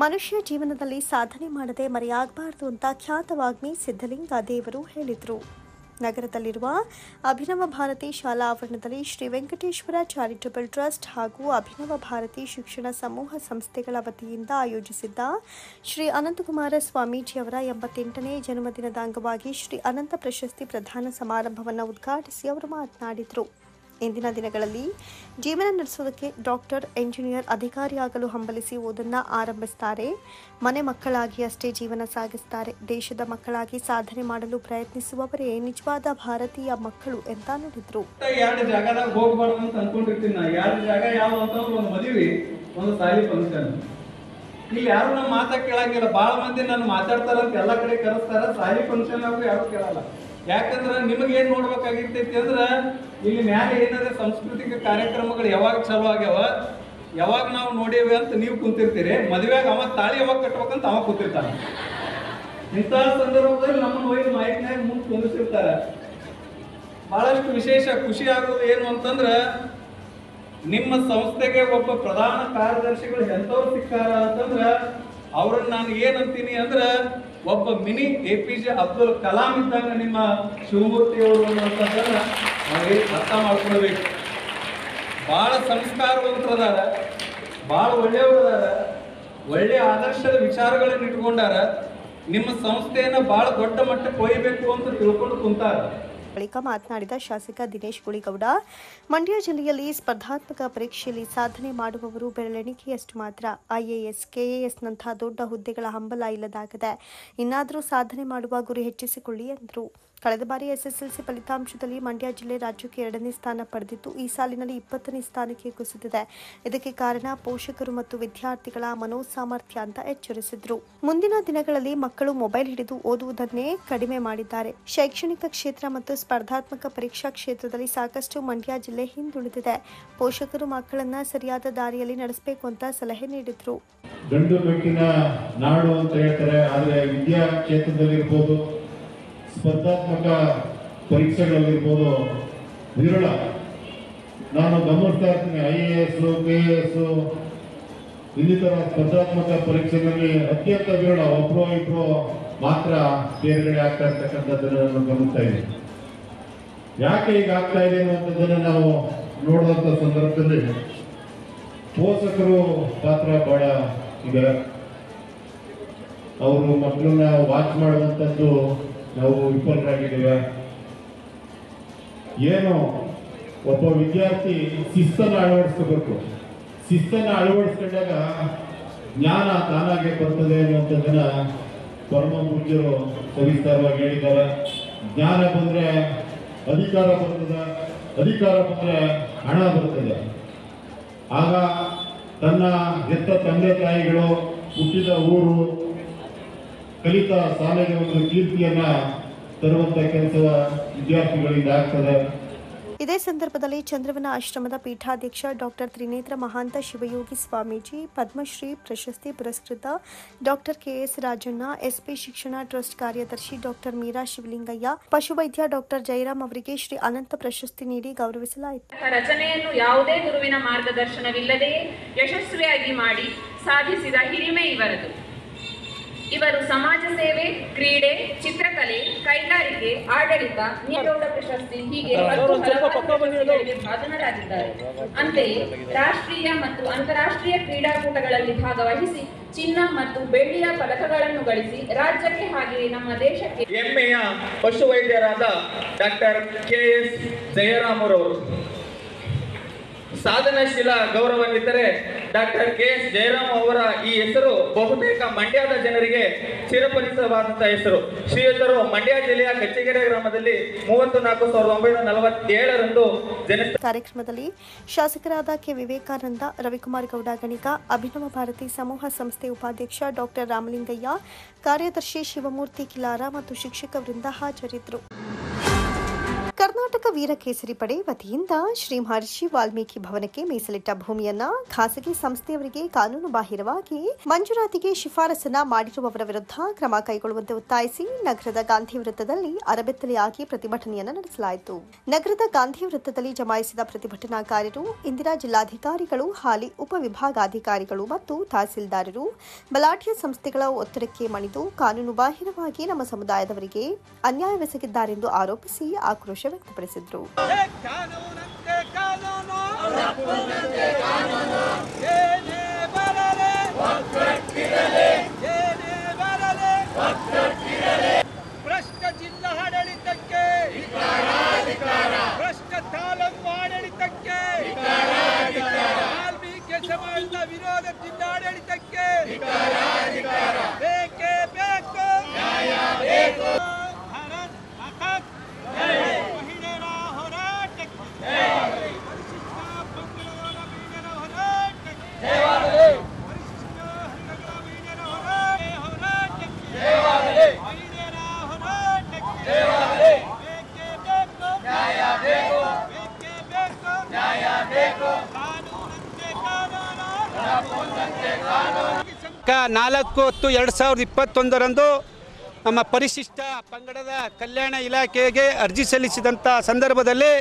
ಮನುಷ್ಯ ಜೀವನದಲ್ಲಿ ಸಾಧನೆ ಮಾಡದೆ ಮರೆಯಾಗಬಾರದು ಅಂತ ಖ್ಯಾತ ವಾಗ್ಮಿ ಸಿದ್ಧಲಿಂಗ ದೇವರು ಹೇಳಿದರು. ನಗರದಲ್ಲಿರುವ ಅಭಿನವ ಭಾರತಿ ಶಾಲಾ ಆವರಣದಲ್ಲಿ ಶ್ರೀ ವೆಂಕಟೇಶ್ವರ ಚಾರಿಟಬಲ್ ಟ್ರಸ್ಟ್ ಹಾಗೂ ಅಭಿನವ ಭಾರತಿ ಶಿಕ್ಷಣ ಸಮೂಹ ಸಂಸ್ಥೆಗಳ ವತಿಯಿಂದ ಆಯೋಜಿಸಿದ್ದ ಶ್ರೀ ಅನಂತಕುಮಾರ ಸ್ವಾಮೀಜಿಯವರ 88ನೇ ಜನ್ಮದಿನದ ಅಂಗವಾಗಿ ಶ್ರೀ ಅನಂತ ಪ್ರಶಸ್ತಿ ಪ್ರದಾನ ಸಮಾರಂಭವನ್ನು ಉದ್ಘಾಟಿಸಿ ಅವರು ಮಾತನಾಡಿದರು. ಇಂದಿನ ದಿನಗಳಲ್ಲಿ ಜೀವನ ನಡೆಸೋದಕ್ಕೆ ಡಾಕ್ಟರ್, ಎಂಜಿನಿಯರ್, ಅಧಿಕಾರಿಯಾಗಲು ಹಂಬಲಿಸಿ ಓದನ್ನು ಆರಂಭಿಸ್ತಾರೆ. ಮನೆ ಮಕ್ಕಳಾಗಿ ಅಷ್ಟೇ ಜೀವನ ಸಾಗಿಸ್ತಾರೆ. ದೇಶದ ಮಕ್ಕಳಾಗಿ ಸಾಧನೆ ಮಾಡಲು ಪ್ರಯತ್ನಿಸುವವರೇ ನಿಜವಾದ ಭಾರತೀಯ ಮಕ್ಕಳು ಅಂತ ನುಡಿದ್ರು. ಎರಡು ಜಾಗದಾಗ ಹೋಗ್ಬಾರ್ದು ಅಂತ ಅನ್ಕೊಂಡಿರ್ತೀನಿ ನಾ. ಎರಡು ಜಾಗ ಯಾವ ಅಂತಂದ್ರೆ ಒಂದು ಮದುವೆ, ಒಂದು ಸಾಲಿ ಫಂಕ್ಷನ್. ಇಲ್ಲಿ ಯಾರು ನಮ್ಮ ಮಾತಾ ಕೇಳಂಗಿಲ್ಲ. ಭಾಳ ಮಂದಿ ನಾನು ಮಾತಾಡ್ತಾರಂತ ಎಲ್ಲ ಕಡೆ ಕರೆಸ್ತಾರ. ಸಾಲಿ ಫಂಕ್ಷನ್ ಆಗೂ ಯಾರು ಕೇಳಲ್ಲ. ಯಾಕಂದ್ರೆ ನಿಮಗೆ ಏನ್ ನೋಡ್ಬೇಕಾಗಿರ್ತೈತಿ ಅಂದ್ರ ಇಲ್ಲಿ ಮ್ಯಾಲೆ ಏನಾದ್ರೆ ಸಾಂಸ್ಕೃತಿಕ ಕಾರ್ಯಕ್ರಮಗಳು ಯಾವಾಗ ಚಾಲು ಆಗ್ಯಾವ, ಯಾವಾಗ ನಾವು ನೋಡೇವಿ ಅಂತ ನೀವು ಕುಂತಿರ್ತೀರಿ. ಮದುವೆಯಾಗ ಅವ ತಾಳಿ ಯಾವಾಗ ಕಟ್ಬೇಕಂತ ಅವ ಕೂತಿರ್ತಾನೆ. ಇಂಥ ಸಂದರ್ಭದಲ್ಲಿ ನಮ್ಮನ್ನು ಒಯ್ದು ಮೈಕ್ನಾಗ ಮುಂದೆ ಕುಂದಿಸಿರ್ತಾರೆ. ಬಹಳಷ್ಟು ವಿಶೇಷ ಖುಷಿ ಆಗೋದು ಏನು ಅಂತಂದ್ರ, ನಿಮ್ಮ ಸಂಸ್ಥೆಗೆ ಒಬ್ಬ ಪ್ರಧಾನ ಕಾರ್ಯದರ್ಶಿಗಳು ಎಂಥವ್ರು ಸಿಕ್ಕಾರ ಅಂತಂದ್ರ ಅವ್ರನ್ನ ನಾನು ಏನಂತೀನಿ ಅಂದ್ರ ಒಬ್ಬ ಮಿನಿ APJ ಅಬ್ದುಲ್ ಕಲಾಂ ಇದ್ದಂಗ ನಿಮ್ಮ ಶಿವಮೂರ್ತಿ ಅವರು ಅನ್ನೋಂಥದ್ದನ್ನ ನಾವು ಅರ್ಥ ಮಾಡ್ಕೊಳ್ಬೇಕು. ಬಹಳ ಸಂಸ್ಕಾರವಂತರದಾರ, ಬಹಳ ಒಳ್ಳೆಯವರು ಅದಾರ, ಒಳ್ಳೆಯ ಆದರ್ಶದ ವಿಚಾರಗಳನ್ನ ಇಟ್ಕೊಂಡಾರ. ನಿಮ್ಮ ಸಂಸ್ಥೆಯನ್ನ ಬಹಳ ದೊಡ್ಡ ಮಟ್ಟಕ್ಕೆ ಒಯ್ಯಬೇಕು ಅಂತ ತಿಳ್ಕೊಂಡು ಕುಂತಾರ. ಬಳಿಕ ಮಾತನಾಡಿದ ಶಾಸಕ ದಿನೇಶ್ ಗುಳಿಗೌಡ, ಮಂಡ್ಯ ಜಿಲ್ಲೆಯಲ್ಲಿ ಸ್ಪರ್ಧಾತ್ಮಕ ಪರೀಕ್ಷೆಯಲ್ಲಿ ಸಾಧನೆ ಮಾಡುವವರು ಬೆರಳೆಣಿಕೆಯಷ್ಟು ಮಾತ್ರ. IAS, KAS ನಂತಹ ದೊಡ್ಡ ಹುದ್ದೆಗಳ ಹಂಬಲ ಇಲ್ಲದಾಗಿದೆ. ಇನ್ನಾದರೂ ಸಾಧನೆ ಮಾಡುವ ಗುರಿ ಹೆಚ್ಚಿಸಿಕೊಳ್ಳಿ ಎಂದರು. ಕಳೆದ ಬಾರಿ SSLC ಫಲಿತಾಂಶದಲ್ಲಿ ಮಂಡ್ಯ ಜಿಲ್ಲೆ ರಾಜ್ಯಕ್ಕೆ 2ನೇ ಸ್ಥಾನ ಪಡೆದಿದ್ದು ಈ ಸಾಲಿನಲ್ಲಿ 20ನೇ ಸ್ಥಾನಕ್ಕೆ ಕುಸಿದಿದೆ. ಇದಕ್ಕೆ ಕಾರಣ ಪೋಷಕರು ಮತ್ತು ವಿದ್ಯಾರ್ಥಿಗಳ ಮನೋಸಾಮರ್ಥ್ಯ ಅಂತ ಎಚ್ಚರಿಸಿದ್ರು. ಮುಂದಿನ ದಿನಗಳಲ್ಲಿ ಮಕ್ಕಳು ಮೊಬೈಲ್ ಹಿಡಿದು ಓದುವುದನ್ನೇ ಕಡಿಮೆ ಮಾಡಿದ್ದಾರೆ. ಶೈಕ್ಷಣಿಕ ಕ್ಷೇತ್ರ ಮತ್ತು ಸ್ಪರ್ಧಾತ್ಮಕ ಪರೀಕ್ಷಾ ಕ್ಷೇತ್ರದಲ್ಲಿ ಸಾಕಷ್ಟು ಮಂಡ್ಯ ಜಿಲ್ಲೆ ಹಿಂದುಳಿದಿದೆ. ಪೋಷಕರು ಮಕ್ಕಳನ್ನ ಸರಿಯಾದ ದಾರಿಯಲ್ಲಿ ನಡೆಸಬೇಕು ಅಂತ ಸಲಹೆ ನೀಡಿದ್ರು. ಗಂಡು ಬೆಕ್ಕಿನ ನಾಡು ಅಂತ ಹೇಳ್ತಾರೆ, ಆದರೆ ವಿದ್ಯಾ ಕ್ಷೇತ್ರದಲ್ಲಿರ್ಬೋದು, ಸ್ಪರ್ಧಾತ್ಮಕ ಪರೀಕ್ಷೆಗಳಲ್ಲಿರ್ಬೋದು ವಿರಳ. ನಾನು ಗಮನಿಸ್ತಾ ಇರ್ತೀನಿ, IAS, KAS ಇನ್ನಿತರ ಸ್ಪರ್ಧಾತ್ಮಕ ಪರೀಕ್ಷೆಗಳಲ್ಲಿ ಅತ್ಯಂತ ವಿರಳ, ಒಬ್ಬರು ಇಬ್ಬರು ಮಾತ್ರ ಬೇರ್ಗಡೆ ಆಗ್ತಾ ಇರ್ತಕ್ಕಂಥದ್ದನ್ನು ನಾನು ಗಮನಿಸ್ತಾ ಇದ್ದೀನಿ. ಯಾಕೆ ಈಗ ಆಗ್ತಾ ಇದೆ ಅನ್ನುವಂಥದ್ದನ್ನು ನಾವು ನೋಡುವಂಥ ಸಂದರ್ಭದಲ್ಲಿ ಪೋಷಕರು ಪಾತ್ರ ಬಹಳ ಇದೆ. ಅವರು ಮಕ್ಕಳನ್ನ ವಾಚ್ ಮಾಡುವಂಥದ್ದು ನಾವು ವಿಫಲರಾಗಿದ್ದೇವೆ. ಏನು ಒಬ್ಬ ವಿದ್ಯಾರ್ಥಿ ಶಿಸ್ತನ್ನು ಅಳವಡಿಸ್ಕೋಬೇಕು. ಶಿಸ್ತನ್ನು ಅಳವಡಿಸ್ಕೊಂಡಾಗ ಜ್ಞಾನ ತಾನಾಗೆ ಬರ್ತದೆ ಅನ್ನುವಂಥದ್ದನ್ನ ಪರಮ ಪೂಜ್ಯರು ಸವಿಸ್ತಾರವಾಗಿ ಹೇಳಿದ್ದಾರೆ. ಜ್ಞಾನ ಬಂದರೆ ಅಧಿಕಾರ ಬರ್ತದೆ, ಅಧಿಕಾರ ಬಂದರೆ ಹಣ ಬರ್ತದೆ. ಆಗ ತನ್ನ ಹೆತ್ತ ತಂದೆ ತಾಯಿಗಳು, ಹುಟ್ಟಿದ ಊರು, ಕಲಿತ ಶಾಲೆಗೆ ಒಂದು ಕೀರ್ತಿಯನ್ನ ತರುವಂತ ಕೆಲಸ ವಿದ್ಯಾರ್ಥಿಗಳಿಂದ ಆಗ್ತದೆ. ಇದೇ ಸಂದರ್ಭದಲ್ಲಿ ಚಂದ್ರವನ ಆಶ್ರಮದ ಪೀಠಾಧ್ಯಕ್ಷ ಡಾಕ್ಟರ್ ತ್ರಿನೇತ್ರ ಮಹಾಂತ ಶಿವಯೋಗಿ ಸ್ವಾಮೀಜಿ, ಪದ್ಮಶ್ರೀ ಪ್ರಶಸ್ತಿ ಪುರಸ್ಕೃತ ಡಾಕ್ಟರ್ ಕೆಎಸ್ ರಾಜಣ್ಣ, ಎಸ್ಪಿ ಶಿಕ್ಷಣ ಟ್ರಸ್ಟ್ ಕಾರ್ಯದರ್ಶಿ ಡಾಕ್ಟರ್ ಮೀರಾ ಶಿವಲಿಂಗಯ್ಯ, ಪಶುವೈದ್ಯ ಡಾಕ್ಟರ್ ಜಯರಾಮ್ ಅವರಿಗೆ ಶ್ರೀ ಅನಂತ ಪ್ರಶಸ್ತಿ ನೀಡಿ ಗೌರವಿಸಲಾಯಿತು. ರಚನೆಯನ್ನು ಯಾವುದೇ ಗುರುವಿನ ಮಾರ್ಗದರ್ಶನವಿಲ್ಲದೆಯೇ ಯಶಸ್ವಿಯಾಗಿ ಮಾಡಿ ಸಾಧಿಸಿದ ಹಿರಿಮೆ ಇವರದು. ಇವರು ಸಮಾಜ ಸೇವೆ, ಕ್ರೀಡೆ, ಚಿತ್ರಕಲೆ, ಕೈಗಾರಿಕೆ, ಆಡಳಿತ, ನೀಡೋಡ ಪ್ರಶಸ್ತಿ ಹೀಗೆ ಭಾಜನರಾಗಿದ್ದಾರೆ. ಅಂತೆಯೇ ರಾಷ್ಟ್ರೀಯ ಮತ್ತು ಅಂತಾರಾಷ್ಟ್ರೀಯ ಕ್ರೀಡಾಕೂಟಗಳಲ್ಲಿ ಭಾಗವಹಿಸಿ ಚಿನ್ನ ಮತ್ತು ಬೆಳ್ಳಿಯ ಪದಕಗಳನ್ನು ಗಳಿಸಿ ರಾಜ್ಯಕ್ಕೆ ಹಾಗೆಯೇ ನಮ್ಮ ದೇಶಕ್ಕೆ ಹೆಮ್ಮೆಯ ಪಶುವೈದ್ಯರಾದ ಡಾಕ್ಟರ್ ಕೆಎಸ್ ಜಯರಾಮ್ ಅವರು ಸಾಧನಶೀಲ ಗೌರವವಿದ್ದರೆ ಡಾಕ್ಟರ್ ಕೆಎಸ್ ಜಯರಾಮ್ ಅವರ ಈ ಹೆಸರು ಬಹುತೇಕ ಮಂಡ್ಯದ ಜನರಿಗೆ ಚಿರಪರಿಚಿತವಾದಂತಹ ಹೆಸರು. ಶ್ರೀಯುತರು ಮಂಡ್ಯ ಜಿಲ್ಲೆಯ ಕಚ್ಚೆಗೆರೆ ಗ್ರಾಮದಲ್ಲಿ 34/1947 ಜನಿಸಿದ. ಕಾರ್ಯಕ್ರಮದಲ್ಲಿ ಶಾಸಕರಾದ ಕೆ ವಿವೇಕಾನಂದ, ರವಿಕುಮಾರ್ ಗೌಡ ಗಣಿಗ, ಅಭಿನವ ಭಾರತಿ ಸಮೂಹ ಸಂಸ್ಥೆ ಉಪಾಧ್ಯಕ್ಷ ಡಾಕ್ಟರ್ ರಾಮಲಿಂಗಯ್ಯ, ಕಾರ್ಯದರ್ಶಿ ಶಿವಮೂರ್ತಿ ಕಿಲಾರ ಮತ್ತು ಶಿಕ್ಷಕ ವೃಂದ ಹಾಜರಿದ್ದರು. ಕರ್ನಾಟಕ ವೀರಕೇಸರಿ ಪಡೆ ವತಿಯಿಂದ ಶ್ರೀ ಮಹರ್ಷಿ ವಾಲ್ಮೀಕಿ ಭವನಕ್ಕೆ ಮೀಸಲಿಟ್ಟ ಭೂಮಿಯನ್ನ ಖಾಸಗಿ ಸಂಸ್ಥೆಯವರಿಗೆ ಕಾನೂನು ಬಾಹಿರವಾಗಿ ಮಂಜೂರಾತಿಗೆ ಶಿಫಾರಸನ್ನ ಮಾಡಿರುವವರ ವಿರುದ್ಧ ಕ್ರಮ ಕೈಗೊಳ್ಳುವಂತೆ ಒತ್ತಾಯಿಸಿ ನಗರದ ಗಾಂಧಿ ವೃತ್ತದಲ್ಲಿ ಅರಬೆತ್ತಲೆಯಾಗಿ ಪ್ರತಿಭಟನೆಯನ್ನು ನಡೆಸಲಾಯಿತು. ನಗರದ ಗಾಂಧಿ ವೃತ್ತದಲ್ಲಿ ಜಮಾಯಿಸಿದ ಪ್ರತಿಭಟನಾಕಾರರು ಇಂದಿರಾ ಜಿಲ್ಲಾಧಿಕಾರಿಗಳು, ಹಾಲಿ ಉಪವಿಭಾಗಾಧಿಕಾರಿಗಳು ಮತ್ತು ತಹಸೀಲ್ದಾರರು ಬಲಾಢ್ಯ ಸಂಸ್ಥೆಗಳ ಒತ್ತಡಕ್ಕೆ ಮಣಿದು ಕಾನೂನು ಬಾಹಿರವಾಗಿ ನಮ್ಮ ಸಮುದಾಯದವರಿಗೆ ಅನ್ಯಾಯವೆಸಗಿದ್ದಾರೆಂದು ಆರೋಪಿಸಿ ಆಕ್ರೋಶ ವ್ಯಕ್ತಪಡಿಸಿದರು. ಭ್ರಷ್ಟ ಜಿಲ್ಲಾಡಳಿತಕ್ಕೆ, ಭ್ರಷ್ಟ ತಾಲೂಕು ಆಡಳಿತಕ್ಕೆ, ವಾಲ್ಮೀಕಿ ಸಮಾಜದ ವಿರೋಧ ಜಿಲ್ಲಾಡಳಿತಕ್ಕೆ ಬೇಕೇ ಬೇಕು. ನಾಲ್ಕು 2021 ನಮ್ಮ ಪರಿಶಿಷ್ಟ ಪಂಗಡದ ಕಲ್ಯಾಣ ಇಲಾಖೆಗೆ ಅರ್ಜಿ ಸಲ್ಲಿಸಿದಂಥ ಸಂದರ್ಭದಲ್ಲಿ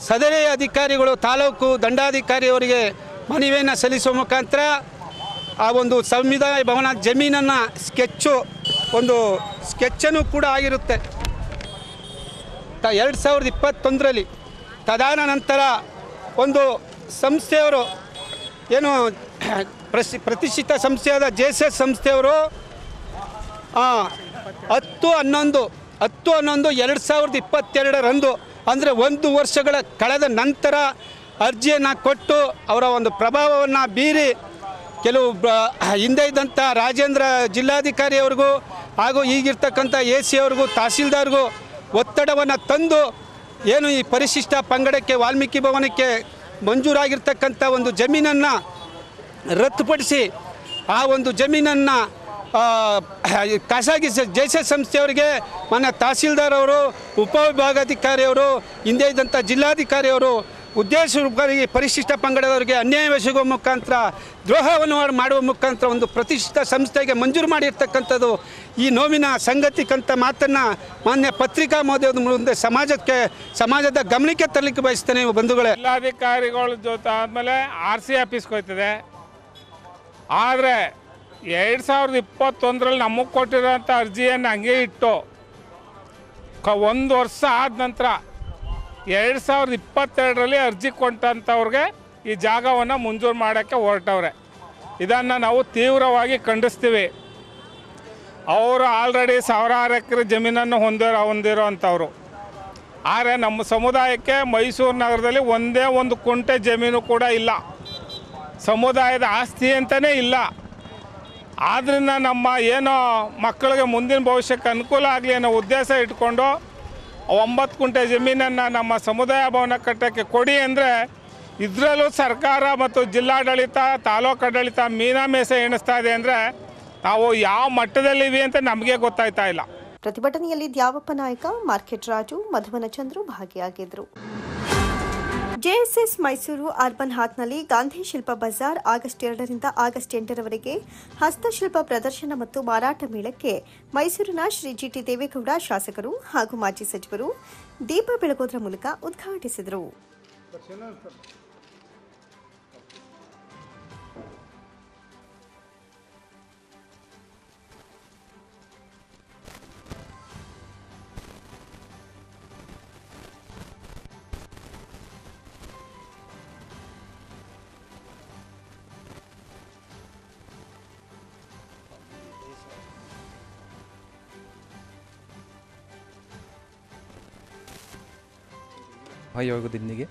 ಸದರಿ ಅಧಿಕಾರಿಗಳು ತಾಲೂಕು ದಂಡಾಧಿಕಾರಿಯವರಿಗೆ ಮನವಿಯನ್ನು ಸಲ್ಲಿಸುವ ಮುಖಾಂತರ ಆ ಒಂದು ಸಂವಿಧಾನ ಭವನ ಜಮೀನನ್ನು ಸ್ಕೆಚ್ಚನ್ನು ಕೂಡ ಆಗಿರುತ್ತೆ 2021ರಲ್ಲಿ. ತದನಂತರ ಒಂದು ಸಂಸ್ಥೆಯವರು ಏನು ಪ್ರತಿಷ್ಠಿತ ಸಂಸ್ಥೆಯಾದ JSS ಸಂಸ್ಥೆಯವರು 10/11/2022 ಅಂದರೆ 1 ವರ್ಷಗಳ ಕಳೆದ ನಂತರ ಅರ್ಜಿಯನ್ನು ಕೊಟ್ಟು ಅವರ ಒಂದು ಪ್ರಭಾವವನ್ನು ಬೀರಿ ಕೆಲವು ಹಿಂದೆ ಇದ್ದಂಥ ರಾಜೇಂದ್ರ ಜಿಲ್ಲಾಧಿಕಾರಿಯವ್ರಿಗೂ ಹಾಗೂ ಈಗಿರ್ತಕ್ಕಂಥ AC ಅವ್ರಿಗೂ ತಹಸೀಲ್ದಾರ್ಗೂ ಒತ್ತಡವನ್ನು ತಂದು ಏನು ಈ ಪರಿಶಿಷ್ಟ ಪಂಗಡಕ್ಕೆ ವಾಲ್ಮೀಕಿ ಭವನಕ್ಕೆ ಮಂಜೂರಾಗಿರ್ತಕ್ಕಂಥ ಒಂದು ಜಮೀನನ್ನು ರದ್ದುಪಡಿಸಿ ಆ ಒಂದು ಜಮೀನನ್ನು ಖಾಸಗಿ JSS ಸಂಸ್ಥೆಯವರಿಗೆ ಮಾನ್ಯ ತಹಸೀಲ್ದಾರ್ ಅವರು, ಉಪವಿಭಾಗಾಧಿಕಾರಿಯವರು, ಹಿಂದೆ ಇದ್ದಂಥ ಜಿಲ್ಲಾಧಿಕಾರಿಯವರು ಉದ್ದೇಶಪೂರ್ವಕವಾಗಿ ಪರಿಶಿಷ್ಟ ಪಂಗಡದವರಿಗೆ ಅನ್ಯಾಯವೆಸಗುವ ಮುಖಾಂತರ ದ್ರೋಹವನ್ನು ಮಾಡುವ ಮುಖಾಂತರ ಒಂದು ಪ್ರತಿಷ್ಠಿತ ಸಂಸ್ಥೆಗೆ ಮಂಜೂರು ಮಾಡಿರ್ತಕ್ಕಂಥದ್ದು ಈ ನೋವಿನ ಸಂಗತಿಕಂತ ಮಾತನ್ನು ಮಾನ್ಯ ಪತ್ರಿಕಾ ಮಹೋದಯದ ಮುಂದೆ ಸಮಾಜದ ಗಮನಕ್ಕೆ ತರಲಿಕ್ಕೆ ಬಯಸ್ತೇನೆ. ಬಂಧುಗಳೇ, ಜಿಲ್ಲಾಧಿಕಾರಿಗಳ ಜೊತೆ ಆದಮೇಲೆ RC ಆಫೀಸ್ಗೆ ಹೋಗ್ತದೆ. ಆದರೆ 2021ರಲ್ಲಿ ನಮಗೆ ಕೊಟ್ಟಿರೋಂಥ ಅರ್ಜಿಯನ್ನು ಹಂಗೆ ಇಟ್ಟು 1 ವರ್ಷ ಆದ ನಂತರ 2022ರಲ್ಲಿ ಅರ್ಜಿ ಕೊಟ್ಟಂಥವ್ರಿಗೆ ಈ ಜಾಗವನ್ನು ಮಂಜೂರು ಮಾಡೋಕ್ಕೆ ಹೊರಟವ್ರೆ. ಇದನ್ನು ನಾವು ತೀವ್ರವಾಗಿ ಖಂಡಿಸ್ತೀವಿ. ಅವರು ಆಲ್ರೆಡಿ ಸಾವಿರಾರು ಎಕರೆ ಜಮೀನನ್ನು ಹೊಂದಿರೋ ಅಂಥವ್ರು. ಆದರೆ ನಮ್ಮ ಸಮುದಾಯಕ್ಕೆ ಮೈಸೂರು ನಗರದಲ್ಲಿ ಒಂದೇ ಒಂದು ಕುಂಟೆ ಜಮೀನು ಕೂಡ ಇಲ್ಲ, ಸಮುದಾಯದ ಆಸ್ತಿ ಅಂತಲೇ ಇಲ್ಲ. ಆದ್ದರಿಂದ ನಮ್ಮ ಏನೋ ಮಕ್ಕಳಿಗೆ ಮುಂದಿನ ಭವಿಷ್ಯಕ್ಕೆ ಅನುಕೂಲ ಆಗಲಿ ಅನ್ನೋ ಉದ್ದೇಶ ಇಟ್ಕೊಂಡು 9 ಕುಂಟೆ ಜಮೀನನ್ನು ನಮ್ಮ ಸಮುದಾಯ ಭವನ ಕಟ್ಟಕ್ಕೆ ಕೊಡಿ ಅಂದರೆ, ಇದರಲ್ಲೂ ಸರ್ಕಾರ ಮತ್ತು ಜಿಲ್ಲಾಡಳಿತ ತಾಲೂಕು ಆಡಳಿತ ಮೀನಾಮೇಷ ಎಣಿಸ್ತಾ ಇದೆ ಅಂದರೆ ನಾವು ಯಾವ ಮಟ್ಟದಲ್ಲಿವೆ ಅಂತ ನಮಗೆ ಗೊತ್ತಾಯ್ತಾ ಇಲ್ಲ. ಪ್ರತಿಭಟನೆಯಲ್ಲಿ ದ್ಯಾವಪ್ಪ ನಾಯಕ, ಮಾರ್ಕೆಟ್ ರಾಜು, ಮಧುವನ ಚಂದ್ರು ಭಾಗಿಯಾಗಿದ್ದರು. ಜೆಎಸ್ಎಸ್ ಮೈಸೂರು ಅರ್ಬನ್ ಹಾತ್ನಲ್ಲಿ ಗಾಂಧಿ ಶಿಲ್ಪ ಬಜಾರ್ ಆಗಸ್ಟ್ 2ರಿಂದ ಆಗಸ್ಟ್ 8ರವರೆಗೆ ಹಸ್ತಶಿಲ್ಪ ಪ್ರದರ್ಶನ ಮತ್ತು ಮಾರಾಟ ಮೇಳಕ್ಕೆ ಮೈಸೂರಿನ ಶ್ರೀ ಜಿಟಿ ದೇವೇಗೌಡ ಶಾಸಕರು ಹಾಗೂ ಮಾಜಿ ಸಚಿವರು ದೀಪ ಬೆಳಗೋದ್ರ ಮೂಲಕ ಉದ್ಘಾಟಿಸಿದರು. ಸಹಯೋಗದೊಂದಿಗೆ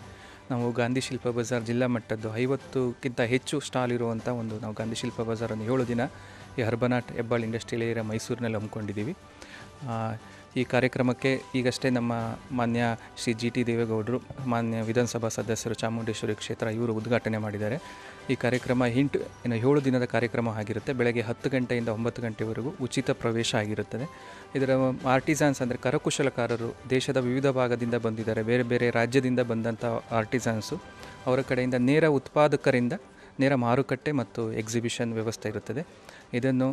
ನಾವು ಗಾಂಧಿ ಶಿಲ್ಪ ಬಜಾರ್ ಜಿಲ್ಲಾ ಮಟ್ಟದ್ದು 50ಕ್ಕಿಂತ ಹೆಚ್ಚು ಸ್ಟಾಲ್ ಇರುವಂಥ ನಾವು ಗಾಂಧಿ ಶಿಲ್ಪ ಬಜಾರನ್ನು 7 ದಿನ ಈ ಹರ್ಬನಾಟ್ ಹೆಬ್ಬಾಳ್ ಇಂಡಸ್ಟ್ರಿಯಲ್ ಏರಿಯಾ ಮೈಸೂರಿನಲ್ಲಿ ಹಮ್ಮಿಕೊಂಡಿದ್ದೀವಿ. ಈ ಕಾರ್ಯಕ್ರಮಕ್ಕೆ ಈಗಷ್ಟೇ ನಮ್ಮ ಮಾನ್ಯ ಶ್ರೀ ಜಿ ಟಿ ದೇವೇಗೌಡರು, ಮಾನ್ಯ ವಿಧಾನಸಭಾ ಸದಸ್ಯರು ಚಾಮುಂಡೇಶ್ವರಿ ಕ್ಷೇತ್ರ ಇವರು ಉದ್ಘಾಟನೆ ಮಾಡಿದ್ದಾರೆ. ಈ ಕಾರ್ಯಕ್ರಮ 7 ದಿನದ ಕಾರ್ಯಕ್ರಮ ಆಗಿರುತ್ತೆ. ಬೆಳಗ್ಗೆ 10 ಗಂಟೆಯಿಂದ 9 ಗಂಟೆವರೆಗೂ ಉಚಿತ ಪ್ರವೇಶ ಆಗಿರುತ್ತದೆ. ಇದರ ಆರ್ಟಿಸನ್ಸ್ ಅಂದರೆ ಕರಕುಶಲಕಾರರು ದೇಶದ ವಿವಿಧ ಭಾಗದಿಂದ ಬಂದಿದ್ದಾರೆ, ಬೇರೆ ಬೇರೆ ರಾಜ್ಯದಿಂದ ಬಂದಂಥ ಆರ್ಟಿಸನ್ಸು, ಅವರ ಕಡೆಯಿಂದ ನೇರ ಉತ್ಪಾದಕರಿಂದ ನೇರ ಮಾರುಕಟ್ಟೆ ಮತ್ತು ಎಕ್ಸಿಬಿಷನ್ ವ್ಯವಸ್ಥೆ ಇರುತ್ತದೆ. ಇದನ್ನು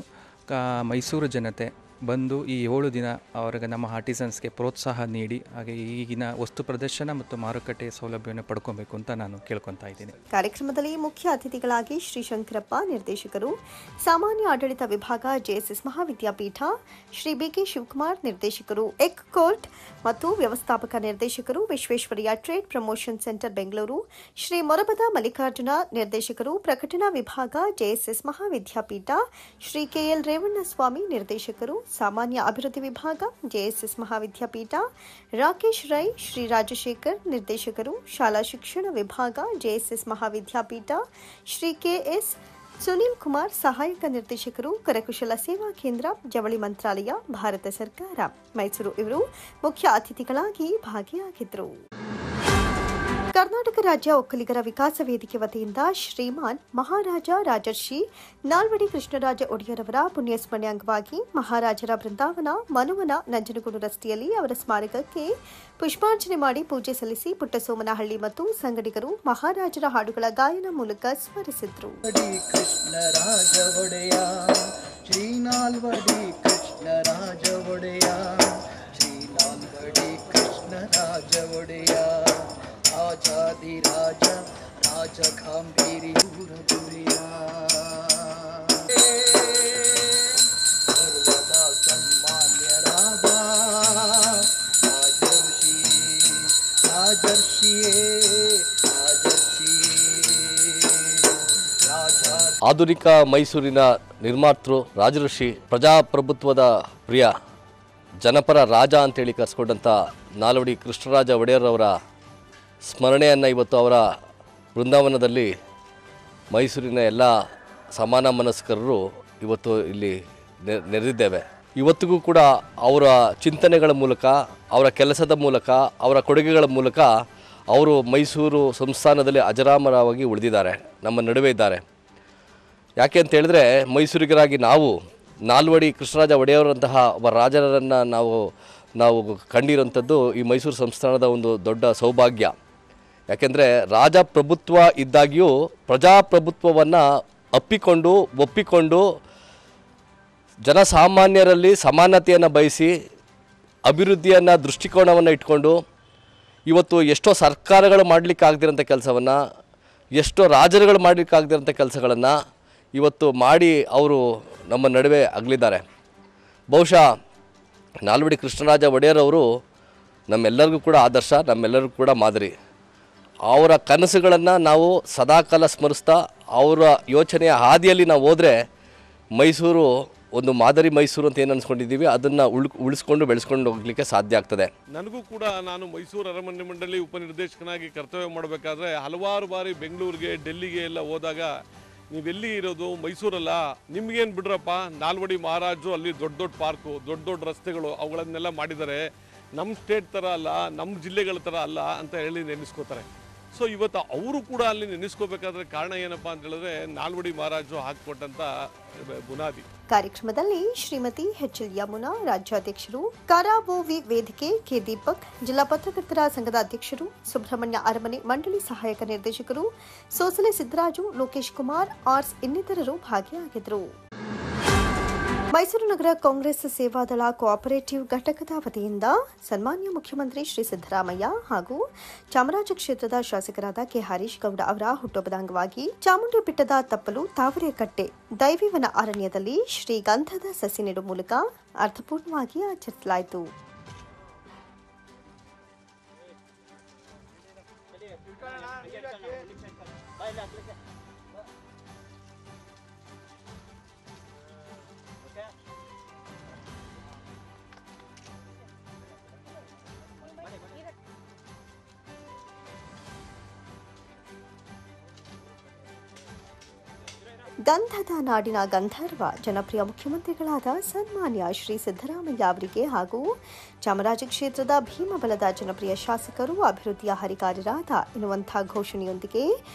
ಮೈಸೂರು ಜನತೆ ಬಂದು ಈ 7 ದಿನ ಅವರಿಗೆ ನಮ್ಮ ಆರ್ಟಿಸನ್ಸ್ಗೆ ಪ್ರೋತ್ಸಾಹ ನೀಡಿ ಹಾಗೆ ಈಗಿನ ವಸ್ತು ಪ್ರದರ್ಶನ ಮತ್ತು ಮಾರುಕಟ್ಟೆ ಸೌಲಭ್ಯವನ್ನು ಪಡ್ಕೊಬೇಕು ಅಂತ ನಾನು ಕೇಳ್ಕೊತಾ ಇದ್ದೀನಿ. ಕಾರ್ಯಕ್ರಮದಲ್ಲಿ ಮುಖ್ಯ ಅತಿಥಿಗಳಾಗಿ ಶ್ರೀ ಶಂಕರಪ್ಪ, ನಿರ್ದೇಶಕರು, ಸಾಮಾನ್ಯ ಆಡಳಿತ ವಿಭಾಗ, ಜೆಎಸ್ಎಸ್ ಮಹಾವಿದ್ಯಾಪೀಠ, ಶ್ರೀ ಬಿಕೆ ಶಿವಕುಮಾರ್, ನಿರ್ದೇಶಕರು, ಎಕ್ ಕೋರ್ಟ್ ಮತ್ತು ವ್ಯವಸ್ಥಾಪಕ ನಿರ್ದೇಶಕರು, Visvesvaraya trade promotion centre Bengaluru, Shri Morabada Mallikarjuna, ನಿರ್ದೇಶಕರು, ಪ್ರಕಟಣಾ ವಿಭಾಗ, ಜೆಎಸ್ಎಸ್ ಮಹಾವಿದ್ಯಾಪೀಠ, ಶ್ರೀ ಕೆಎಲ್ ರೇವಣ್ಣಸ್ವಾಮಿ, ನಿರ್ದೇಶಕರು, ಸಾಮಾನ್ಯ ಅಭಿವೃದ್ಧಿ ವಿಭಾಗ, ಜೆಎಸ್ಎಸ್ ಮಹಾವಿದ್ಯಾಪೀಠ, ರಾಕೇಶ್ ರೈ, ಶ್ರೀ ರಾಜಶೇಖರ್, ನಿರ್ದೇಶಕರು, ಶಾಲಾ ಶಿಕ್ಷಣ ವಿಭಾಗ, ಜೆಎಸ್ಎಸ್ ಮಹಾವಿದ್ಯಾಪೀಠ, ಶ್ರೀ ಕೆಎಸ್ ಸುನೀಲ್ ಕುಮಾರ್, ಸಹಾಯಕ ನಿರ್ದೇಶಕರು, ಕರಕುಶಲ ಸೇವಾ ಕೇಂದ್ರ, ಜವಳಿ ಮಂತ್ರಾಲಯ, ಭಾರತ ಸರ್ಕಾರ, ಮೈಸೂರು ಇವರು ಮುಖ್ಯ ಅತಿಥಿಗಳಾಗಿ ಭಾಗಿಯಾಗಿದ್ದರು. ಕರ್ನಾಟಕ ರಾಜ್ಯ ಒಕ್ಕಲಿಗರ ವಿಕಾಸ ವೇದಿಕೆ ವತಿಯಿಂದ ಶ್ರೀಮಾನ್ ಮಹಾರಾಜ ರಾಜರ್ಷಿ ನಾಲ್ವಡಿ ಕೃಷ್ಣರಾಜ ಒಡೆಯರ್ ಅವರ ಪುಣ್ಯಸ್ಮರಣೆ ಅಂಗವಾಗಿ ಮಹಾರಾಜರ ಬೃಂದಾವನ ಮನುವನ ನಂಜನಗೂಡು ರಸ್ತೆಯಲ್ಲಿ ಅವರ ಸ್ಮಾರಕಕ್ಕೆ ಪುಷ್ಪಾರ್ಚನೆ ಮಾಡಿ ಪೂಜೆ ಸಲ್ಲಿಸಿ ಪುಟ್ಟಸೋಮನಹಳ್ಳಿ ಮತ್ತು ಸಂಗಡಿಗರು ಮಹಾರಾಜರ ಹಾಡುಗಳ ಗಾಯನ ಮೂಲಕ ಸ್ಮರಿಸಿದರು. ರಾಜಾದಿರಾಜ ರಾಜ ಗಾಂಭೀರ್ಯೂರ ಗುರಿಯ ಸರ್ವದಾ ಸನ್ಮಾನ್ಯರಾದ ಆಧುನಿಕ ಮೈಸೂರಿನ ನಿರ್ಮಾತೃ ರಾಜಋಷಿ, ಪ್ರಜಾಪ್ರಭುತ್ವದ ಪ್ರಿಯ ಜನಪರ ರಾಜ ಅಂತೇಳಿ ಕರೆಸ್ಕೊಂಡಂಥ ನಾಲ್ವಡಿ ಕೃಷ್ಣರಾಜ ಒಡೆಯರ್ ಅವರ ಸ್ಮರಣೆಯನ್ನು ಇವತ್ತು ಅವರ ಬೃಂದಾವನದಲ್ಲಿ ಮೈಸೂರಿನ ಎಲ್ಲ ಸಮಾನ ಮನಸ್ಕರರು ಇವತ್ತು ಇಲ್ಲಿ ನೆರೆದಿದ್ದೇವೆ. ಇವತ್ತಿಗೂ ಕೂಡ ಅವರ ಚಿಂತನೆಗಳ ಮೂಲಕ, ಅವರ ಕೆಲಸದ ಮೂಲಕ, ಅವರ ಕೊಡುಗೆಗಳ ಮೂಲಕ ಅವರು ಮೈಸೂರು ಸಂಸ್ಥಾನದಲ್ಲಿ ಅಜರಾಮರವಾಗಿ ಉಳಿದಿದ್ದಾರೆ, ನಮ್ಮ ನಡುವೆ ಇದ್ದಾರೆ. ಯಾಕೆ ಅಂತ ಹೇಳಿದ್ರೆ, ಮೈಸೂರಿಗರಾಗಿ ನಾವು ನಾಲ್ವಡಿ ಕೃಷ್ಣರಾಜ ಒಡೆಯವರಂತಹ ಒಬ್ಬ ರಾಜರನ್ನು ನಾವು ಕಂಡಿರೋಂಥದ್ದು ಈ ಮೈಸೂರು ಸಂಸ್ಥಾನದ ಒಂದು ದೊಡ್ಡ ಸೌಭಾಗ್ಯ. ಯಾಕೆಂದರೆ ರಾಜಪ್ರಭುತ್ವ ಇದ್ದಾಗಿಯೂ ಪ್ರಜಾಪ್ರಭುತ್ವವನ್ನು ಒಪ್ಪಿಕೊಂಡು ಜನಸಾಮಾನ್ಯರಲ್ಲಿ ಸಮಾನತೆಯನ್ನು ಬಯಸಿ ಅಭಿವೃದ್ಧಿಯನ್ನು ದೃಷ್ಟಿಕೋನವನ್ನು ಇಟ್ಕೊಂಡು ಇವತ್ತು ಎಷ್ಟೋ ಸರ್ಕಾರಗಳು ಮಾಡಲಿಕ್ಕಾಗದಿರೋಂಥ ಕೆಲಸವನ್ನು, ಎಷ್ಟೋ ರಾಜರುಗಳು ಮಾಡಲಿಕ್ಕಾಗದಿರೋಂಥ ಕೆಲಸಗಳನ್ನು ಇವತ್ತು ಮಾಡಿ ಅವರು ನಮ್ಮ ನಡುವೆ ಅಗಲಿದ್ದಾರೆ. ಬಹುಶಃ ನಾಲ್ವಡಿ ಕೃಷ್ಣರಾಜ ಒಡೆಯರ್ ಅವರು ನಮ್ಮೆಲ್ಲರಿಗೂ ಕೂಡ ಆದರ್ಶ, ನಮ್ಮೆಲ್ಲರಿಗೂ ಕೂಡ ಮಾದರಿ. ಅವರ ಕನಸುಗಳನ್ನು ನಾವು ಸದಾಕಾಲ ಸ್ಮರಿಸ್ತಾ ಅವರ ಯೋಚನೆಯ ಹಾದಿಯಲ್ಲಿ ನಾವು ಹೋದರೆ ಮೈಸೂರು ಒಂದು ಮಾದರಿ ಮೈಸೂರು ಅಂತ ಏನು ಅನ್ಸ್ಕೊಂಡಿದ್ದೀವಿ ಅದನ್ನು ಉಳಿಸ್ಕೊಂಡು ಬೆಳೆಸ್ಕೊಂಡು ಹೋಗಲಿಕ್ಕೆ ಸಾಧ್ಯ ಆಗ್ತದೆ. ನನಗೂ ಕೂಡ ನಾನು ಮೈಸೂರು ಅರಮನೆ ಮಂಡಳಿ ಉಪನಿರ್ದೇಶಕನಾಗಿ ಕರ್ತವ್ಯ ಮಾಡಬೇಕಾದ್ರೆ ಹಲವಾರು ಬಾರಿ ಬೆಂಗಳೂರಿಗೆ ಡೆಲ್ಲಿಗೆ ಎಲ್ಲ ಹೋದಾಗ ನೀವೆಲ್ಲಿ ಇರೋದು ಮೈಸೂರಲ್ಲ, ನಿಮ್ಗೇನು ಬಿಡ್ರಪ್ಪ, ನಾಲ್ವಡಿ ಮಹಾರಾಜರು ಅಲ್ಲಿ ದೊಡ್ಡ ದೊಡ್ಡ ಪಾರ್ಕು, ದೊಡ್ಡ ದೊಡ್ಡ ರಸ್ತೆಗಳು ಅವುಗಳನ್ನೆಲ್ಲ ಮಾಡಿದ್ದಾರೆ, ನಮ್ಮ ಸ್ಟೇಟ್ ಥರ ಅಲ್ಲ, ನಮ್ಮ ಜಿಲ್ಲೆಗಳ ಥರ ಅಲ್ಲ ಅಂತ ಹೇಳಿ ನೆನೆಸ್ಕೋತಾರೆ. ಸೊ ಇವತ್ತು ಅವರು ಕೂಡ ಅಲ್ಲಿ ನೆನೆಸ್ಕೋಬೇಕಾದ್ರೆ ಕಾರಣ ಏನಪ್ಪ ಅಂತ ಹೇಳಿದ್ರೆ ನಾಲ್ವಡಿ ಮಹಾರಾಜರು ಹಾಕಿಕೊಟ್ಟಂತ ಬುನಾದಿ. ಕಾರ್ಯಕ್ರಮದಲ್ಲಿ ಶ್ರೀಮತಿ ಎಚ್.ಎಲ್. ಯಮುನಾ, ರಾಜ್ಯಾಧ್ಯಕ್ಷರು, ಕರಾವೋವಿ ವೇದಿಕೆ ಕೆ. ದೀಪಕ್, ಜಿಲ್ಲಾ ಪತ್ರಕರ್ತರ ಸಂಘದ ಅಧ್ಯಕ್ಷರು, ಸುಬ್ರಹ್ಮಣ್ಯ ಅರಮನೆ ಮಂಡಳಿ ಸಹಾಯಕ ನಿರ್ದೇಶಕರು ಸೋಸಲೆ ಸಿದ್ದರಾಜು, ಲೋಕೇಶ್ ಕುಮಾರ್, ಆರ್ಸ್ ಇನ್ನಿತರರು ಭಾಗಿಯಾಗಿದ್ದರು. ಮೈಸೂರು ನಗರ ಕಾಂಗ್ರೆಸ್ ಸೇವಾದಳ ಕೋಆಪರೇಟಿವ್ ಘಟಕದ ವತಿಯಿಂದ ಸನ್ಮಾನ್ಯ ಮುಖ್ಯಮಂತ್ರಿ ಶ್ರೀ ಸಿದ್ದರಾಮಯ್ಯ ಹಾಗೂ ಚಾಮರಾಜ ಕ್ಷೇತ್ರದ ಶಾಸಕರಾದ ಕೆ. ಹರೀಶ್ ಗೌಡ ಅವರ ಹುಟ್ಟುಹಬ್ಬದ ಅಂಗವಾಗಿ ಚಾಮುಂಡಿ ಬೆಟ್ಟದ ತಪ್ಪಲು ತಾವರೆಕಟ್ಟೆ ದೈವಿವನ ಅರಣ್ಯದಲ್ಲಿ ಶ್ರೀಗಂಧದ ಸಸಿ ನೆಡುವ ಮೂಲಕ ಅರ್ಥಪೂರ್ಣವಾಗಿ ಆಚರಿಸಲಾಯಿತು. ಗಂಧದ ನಾಡಿನ ಗಂಧರ್ವ ಜನಪ್ರಿಯ ಮುಖ್ಯಮಂತ್ರಿಗಳಾದ ಸನ್ಮಾನ್ಯ ಶ್ರೀ ಸಿದ್ದರಾಮಯ್ಯ ಅವರಿಗೆ ಹಾಗೂ ಚಾಮರಾಜ ಕ್ಷೇತ್ರದ ಭೀಮಬಲದ ಜನಪ್ರಿಯ ಶಾಸಕರು ಅಭಿವೃದ್ಧಿಯ ಹರಿಕಾರರಾದ ಎನ್ನುವಂಥ ಘೋಷಣೆಯೊಂದಿಗೆ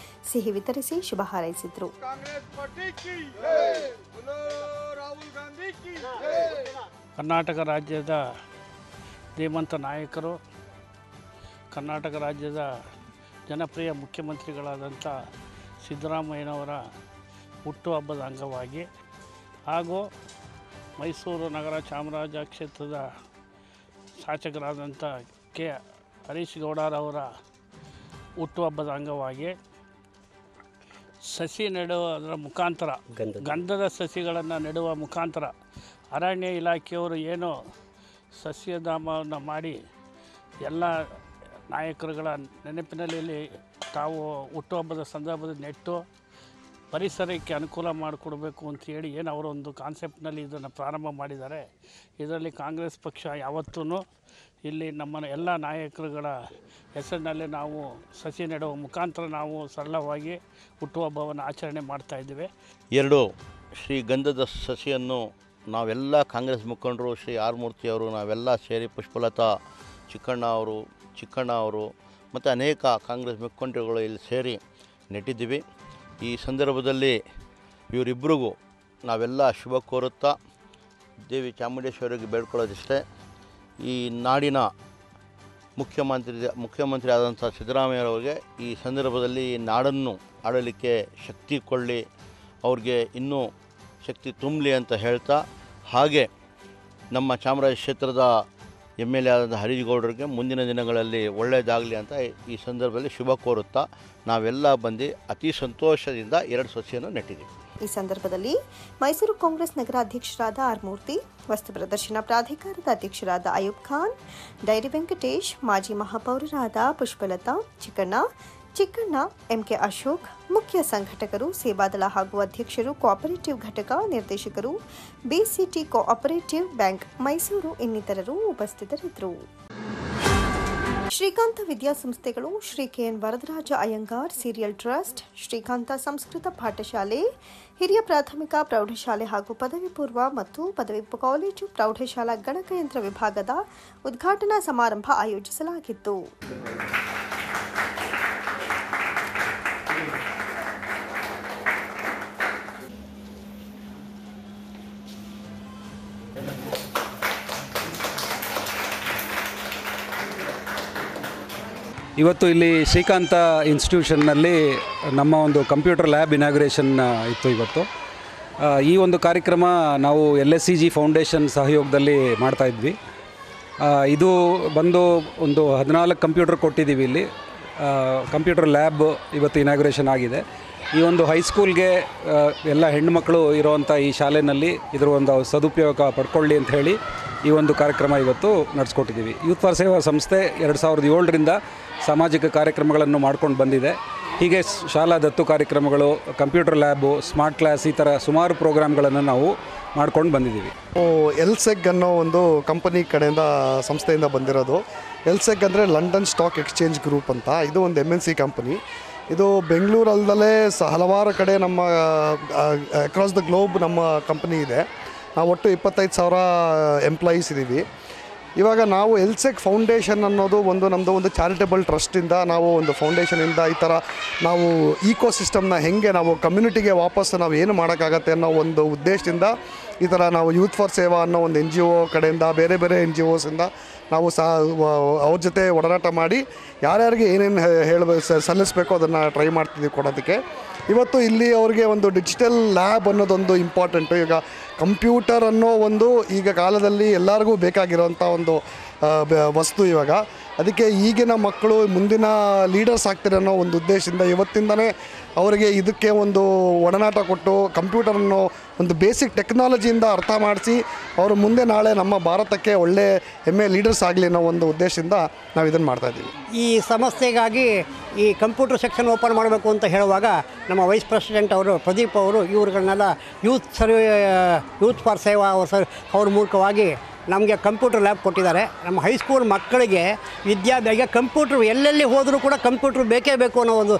ಸಿಹಿ ವಿತರಿಸಿ ಶುಭ ಹಾರೈಸಿದರು. ಕರ್ನಾಟಕ ರಾಜ್ಯದ ಧೀಮಂತ ನಾಯಕರು, ಕರ್ನಾಟಕ ರಾಜ್ಯದ ಜನಪ್ರಿಯ ಮುಖ್ಯಮಂತ್ರಿಗಳಾದಂಥ ಸಿದ್ದರಾಮಯ್ಯನವರ ಹುಟ್ಟುಹಬ್ಬದ ಅಂಗವಾಗಿ ಹಾಗೂ ಮೈಸೂರು ನಗರ ಚಾಮರಾಜ ಕ್ಷೇತ್ರದ ಶಾಸಕರಾದಂಥ ಕೆ. ಹರೀಶ್ ಗೌಡರವರ ಹುಟ್ಟುಹಬ್ಬದ ಅಂಗವಾಗಿ ಸಸಿ ನೆಡುವುದರ ಮುಖಾಂತರ, ಗಂಧದ ಸಸಿಗಳನ್ನು ನೆಡುವ ಮುಖಾಂತರ ಅರಣ್ಯ ಇಲಾಖೆಯವರು ಏನು ಸಸ್ಯಧಾಮವನ್ನು ಮಾಡಿ ಎಲ್ಲ ನಾಯಕರುಗಳ ನೆನಪಿನಲ್ಲಿ ತಾವು ಹುಟ್ಟುಹಬ್ಬದ ಸಂದರ್ಭದಲ್ಲಿ ನೆಟ್ಟು ಪರಿಸರಕ್ಕೆ ಅನುಕೂಲ ಮಾಡಿಕೊಡ್ಬೇಕು ಅಂತೇಳಿ ಏನು ಅವರೊಂದು ಕಾನ್ಸೆಪ್ಟ್ನಲ್ಲಿ ಇದನ್ನು ಪ್ರಾರಂಭ ಮಾಡಿದ್ದಾರೆ. ಇದರಲ್ಲಿ ಕಾಂಗ್ರೆಸ್ ಪಕ್ಷ ಯಾವತ್ತೂ ಇಲ್ಲಿ ನಮ್ಮ ಎಲ್ಲ ನಾಯಕರುಗಳ ಹೆಸರಿನಲ್ಲಿ ನಾವು ಸಸಿ ನೆಡುವ ಮುಖಾಂತರ ನಾವು ಸರಳವಾಗಿ ಹುಟ್ಟುಹಬ್ಬವನ್ನು ಆಚರಣೆ ಮಾಡ್ತಾಯಿದ್ದೇವೆ. 2 ಶ್ರೀಗಂಧದ ಸಸಿಯನ್ನು ನಾವೆಲ್ಲ ಕಾಂಗ್ರೆಸ್ ಮುಖಂಡರು, ಶ್ರೀ ಆರ್ ಮೂರ್ತಿಯವರು, ನಾವೆಲ್ಲ ಸೇರಿ, ಪುಷ್ಪಲತಾ ಚಿಕ್ಕಣ್ಣ ಅವರು ಮತ್ತು ಅನೇಕ ಕಾಂಗ್ರೆಸ್ ಮುಖಂಡರುಗಳು ಇಲ್ಲಿ ಸೇರಿ ನೆಟ್ಟಿದ್ದೀವಿ. ಈ ಸಂದರ್ಭದಲ್ಲಿ ಇವರಿಬ್ಬರಿಗೂ ನಾವೆಲ್ಲ ಶುಭ ಕೋರುತ್ತಾ ದೇವಿ ಚಾಮುಂಡೇಶ್ವರಿಗೆ ಬೇಡ್ಕೊಳ್ಳೋದಿಷ್ಟೇ, ಈ ನಾಡಿನ ಮುಖ್ಯಮಂತ್ರಿ ಆದಂಥ ಸಿದ್ದರಾಮಯ್ಯರವರಿಗೆ ಈ ಸಂದರ್ಭದಲ್ಲಿ ಈ ನಾಡನ್ನು ಆಡಲಿಕ್ಕೆ ಶಕ್ತಿ ಕೊಳ್ಳಿ, ಅವ್ರಿಗೆ ಇನ್ನೂ ಶಕ್ತಿ ತುಂಬಲಿ ಅಂತ ಹೇಳ್ತಾ, ಹಾಗೆ ನಮ್ಮ ಚಾಮರಾಜ ಕ್ಷೇತ್ರದ MLA ಆದಂಥ ಹರೀಶ್ ಗೌಡರಿಗೆ ಮುಂದಿನ ದಿನಗಳಲ್ಲಿ ಒಳ್ಳೆಯದಾಗಲಿ ಅಂತ ಈ ಸಂದರ್ಭದಲ್ಲಿ ಶುಭ ಕೋರುತ್ತಾ ನಾವೆಲ್ಲ ಬಂದು ಅತಿ ಸಂತೋಷದಿಂದ 2 ಸಸಿಯನ್ನು ನೆಟ್ಟಿದ್ದೀವಿ. ಈ ಸಂದರ್ಭದಲ್ಲಿ ಮೈಸೂರು ಕಾಂಗ್ರೆಸ್ ನಗರ ಅಧ್ಯಕ್ಷರಾದ ಆರ್ ಮೂರ್ತಿ, ವಸ್ತು ಪ್ರದರ್ಶನ ಪ್ರಾಧಿಕಾರದ ಅಧ್ಯಕ್ಷರಾದ ಅಯೂಬ್ ಖಾನ್, ಡೈರಿ ವೆಂಕಟೇಶ್, ಮಾಜಿ ಮಹಾಪೌರರಾದ ಪುಷ್ಪಲತಾ, ಚಿಕ್ಕಣ್ಣ, MK ಅಶೋಕ್, ಮುಖ್ಯ ಸಂಘಟಕರು, ಸೇವಾದಳ ಹಾಗೂ ಅಧ್ಯಕ್ಷರು, ಕೋಆಪರೇಟಿವ್ ಘಟಕ ನಿರ್ದೇಶಕರು, BCT ಕೋಆಪರೇಟಿವ್ ಬ್ಯಾಂಕ್ ಮೈಸೂರು ಇನ್ನಿತರರು ಉಪಸ್ಥಿತರಿದ್ದರು. ಶ್ರೀಕಾಂತ ವಿದ್ಯಾಸಂಸ್ಥೆಗಳು, Shri KN Varadaraja Iyengar serial trust, Srikanta Sanskrit ಪಾಠಶಾಲೆ, ಹಿರಿಯ ಪ್ರಾಥಮಿಕ ಪ್ರೌಢಶಾಲೆ ಹಾಗೂ ಪದವಿ ಪೂರ್ವ ಮತ್ತು ಪದವಿ ಕಾಲೇಜು ಪ್ರೌಢಶಾಲಾ ಗಣಕಯಂತ್ರ ವಿಭಾಗದ ಉದ್ಘಾಟನಾ ಸಮಾರಂಭ ಆಯೋಜಿಸಲಾಗಿತ್ತು. ಇವತ್ತು ಇಲ್ಲಿ ಶ್ರೀಕಾಂತ ಇನ್ಸ್ಟಿಟ್ಯೂಷನ್ನಲ್ಲಿ ನಮ್ಮ ಒಂದು ಕಂಪ್ಯೂಟರ್ ಲ್ಯಾಬ್ ಇನಾಗ್ರೇಷನ್ ಇತ್ತು ಇವತ್ತು. ಈ ಒಂದು ಕಾರ್ಯಕ್ರಮ ನಾವು LSCG ಫೌಂಡೇಶನ್ ಸಹಯೋಗದಲ್ಲಿ ಮಾಡ್ತಾಯಿದ್ವಿ. ಇದು ಬಂದು ಒಂದು 14 ಕಂಪ್ಯೂಟರ್ ಕೊಟ್ಟಿದ್ದೀವಿ. ಇಲ್ಲಿ ಕಂಪ್ಯೂಟರ್ ಲ್ಯಾಬ್ ಇವತ್ತು ಇನಾಗ್ರೇಷನ್ ಆಗಿದೆ. ಈ ಒಂದು ಹೈಸ್ಕೂಲ್ಗೆ ಎಲ್ಲ ಹೆಣ್ಣುಮಕ್ಕಳು ಇರುವಂಥ ಈ ಶಾಲೆಯಲ್ಲಿ ಇದರ ಒಂದು ಸದುಪಯೋಗ ಪಡ್ಕೊಳ್ಳಿ ಅಂತ ಹೇಳಿ ಈ ಒಂದು ಕಾರ್ಯಕ್ರಮ ಇವತ್ತು ನಡೆಸ್ಕೊಟ್ಟಿದ್ದೀವಿ. ಯೂತ್ ಫಾರ್ ಸೇವಾ ಸಂಸ್ಥೆ 2007ರಿಂದ ಸಾಮಾಜಿಕ ಕಾರ್ಯಕ್ರಮಗಳನ್ನು ಮಾಡ್ಕೊಂಡು ಬಂದಿದೆ. ಹೀಗೆ ಶಾಲಾ ದತ್ತು ಕಾರ್ಯಕ್ರಮಗಳು, ಕಂಪ್ಯೂಟರ್ ಲ್ಯಾಬು, ಸ್ಮಾರ್ಟ್ ಕ್ಲಾಸ್, ಈ ಥರ ಸುಮಾರು ಪ್ರೋಗ್ರಾಮ್ಗಳನ್ನು ನಾವು ಮಾಡ್ಕೊಂಡು ಬಂದಿದ್ದೀವಿ. ಎಲ್ಸೆಗ್ ಅನ್ನೋ ಒಂದು ಕಂಪನಿ ಕಡೆಯಿಂದ ಸಂಸ್ಥೆಯಿಂದ ಬಂದಿರೋದು. ಎಲ್ಸೆಗ್ ಅಂದರೆ ಲಂಡನ್ ಸ್ಟಾಕ್ ಎಕ್ಸ್ಚೇಂಜ್ ಗ್ರೂಪ್ ಅಂತ. ಇದು ಒಂದು MNC ಕಂಪನಿ. ಇದು ಬೆಂಗಳೂರಲ್ಲದಲ್ಲೇ ಹಲವಾರು ಕಡೆ ನಮ್ಮ ಅಕ್ರಾಸ್ ದ ಗ್ಲೋಬ್ ನಮ್ಮ ಕಂಪನಿ ಇದೆ. ನಾವು ಒಟ್ಟು 25,000 ಎಂಪ್ಲಾಯೀಸ್ ಇದ್ದೀವಿ. ಇವಾಗ ನಾವು ಎಲ್ಸೆಗ್ ಫೌಂಡೇಶನ್ ಅನ್ನೋದು ನಮ್ಮದು ಒಂದು ಚಾರಿಟಬಲ್ ಟ್ರಸ್ಟಿಂದ ನಾವು ಒಂದು ಫೌಂಡೇಶನಿಂದ ಈ ಥರ ನಾವು ಈಕೋಸಿಸ್ಟಮ್ನ ಹೆಂಗೆ ನಾವು ಕಮ್ಯುನಿಟಿಗೆ ವಾಪಸ್ ನಾವು ಏನು ಮಾಡೋಕ್ಕಾಗತ್ತೆ ಅನ್ನೋ ಒಂದು ಉದ್ದೇಶದಿಂದ ಈ ಥರ ನಾವು ಯೂತ್ ಫಾರ್ ಸೇವಾ ಅನ್ನೋ ಒಂದು NGO ಕಡೆಯಿಂದ ಬೇರೆ ಬೇರೆ NGOಸಿಂದ ನಾವು ಅವ್ರ ಜೊತೆ ಒಡನಾಟ ಮಾಡಿ ಯಾರ್ಯಾರಿಗೆ ಏನೇನು ಸಲ್ಲಿಸಬೇಕೋ ಅದನ್ನು ಟ್ರೈ ಮಾಡ್ತಿದ್ದೀವಿ ಕೊಡೋದಕ್ಕೆ. ಇವತ್ತು ಇಲ್ಲಿ ಅವ್ರಿಗೆ ಒಂದು ಡಿಜಿಟಲ್ ಲ್ಯಾಬ್ ಅನ್ನೋದೊಂದು ಇಂಪಾರ್ಟೆಂಟು. ಈಗ ಕಂಪ್ಯೂಟರ್ ಅನ್ನೋ ಒಂದು ಈಗ ಕಾಲದಲ್ಲಿ ಎಲ್ಲರಿಗೂ ಬೇಕಾಗಿರೋಂಥ ಒಂದು ವಸ್ತು ಇವಾಗ. ಅದಕ್ಕೆ ಈಗಿನ ಮಕ್ಕಳು ಮುಂದಿನ ಲೀಡರ್ಸ್ ಆಗ್ತಾರೆ ಅನ್ನೋ ಒಂದು ಉದ್ದೇಶದಿಂದ ಇವತ್ತಿಂದನೇ ಅವರಿಗೆ ಇದಕ್ಕೆ ಒಂದು ಒಡನಾಟ ಕೊಟ್ಟು ಕಂಪ್ಯೂಟರನ್ನು ಒಂದು ಬೇಸಿಕ್ ಟೆಕ್ನಾಲಜಿಯಿಂದ ಅರ್ಥ ಮಾಡಿಸಿ ಅವರು ಮುಂದೆ ನಾಳೆ ನಮ್ಮ ಭಾರತಕ್ಕೆ ಒಳ್ಳೆ ಹೆಮ್ಮೆ ಲೀಡರ್ಸ್ ಆಗಲಿ ಅನ್ನೋ ಒಂದು ಉದ್ದೇಶದಿಂದ ನಾವು ಇದನ್ನು ಮಾಡ್ತಾಯಿದ್ದೀವಿ. ಈ ಸಂಸ್ಥೆಗಾಗಿ ಈ ಕಂಪ್ಯೂಟರ್ ಸೆಕ್ಷನ್ ಓಪನ್ ಮಾಡಬೇಕು ಅಂತ ಹೇಳುವಾಗ ನಮ್ಮ ವೈಸ್ ಪ್ರೆಸಿಡೆಂಟ್ ಅವರು ಪ್ರದೀಪ್ ಅವರು ಇವ್ರುಗಳನ್ನೆಲ್ಲ ಯೂತ್ ಫಾರ್ ಸೇವಾ ಅವ್ರ ಮೂಲಕವಾಗಿ ನಮಗೆ ಕಂಪ್ಯೂಟರ್ ಲ್ಯಾಬ್ ಕೊಟ್ಟಿದ್ದಾರೆ. ನಮ್ಮ ಹೈಸ್ಕೂಲ್ ಮಕ್ಕಳಿಗೆ ವಿದ್ಯಾಭ್ಯಾಸ ಕಂಪ್ಯೂಟ್ರ್ ಎಲ್ಲೆಲ್ಲಿ ಹೋದರೂ ಕೂಡ ಕಂಪ್ಯೂಟ್ರ್ ಬೇಕೇ ಬೇಕು ಅನ್ನೋ ಒಂದು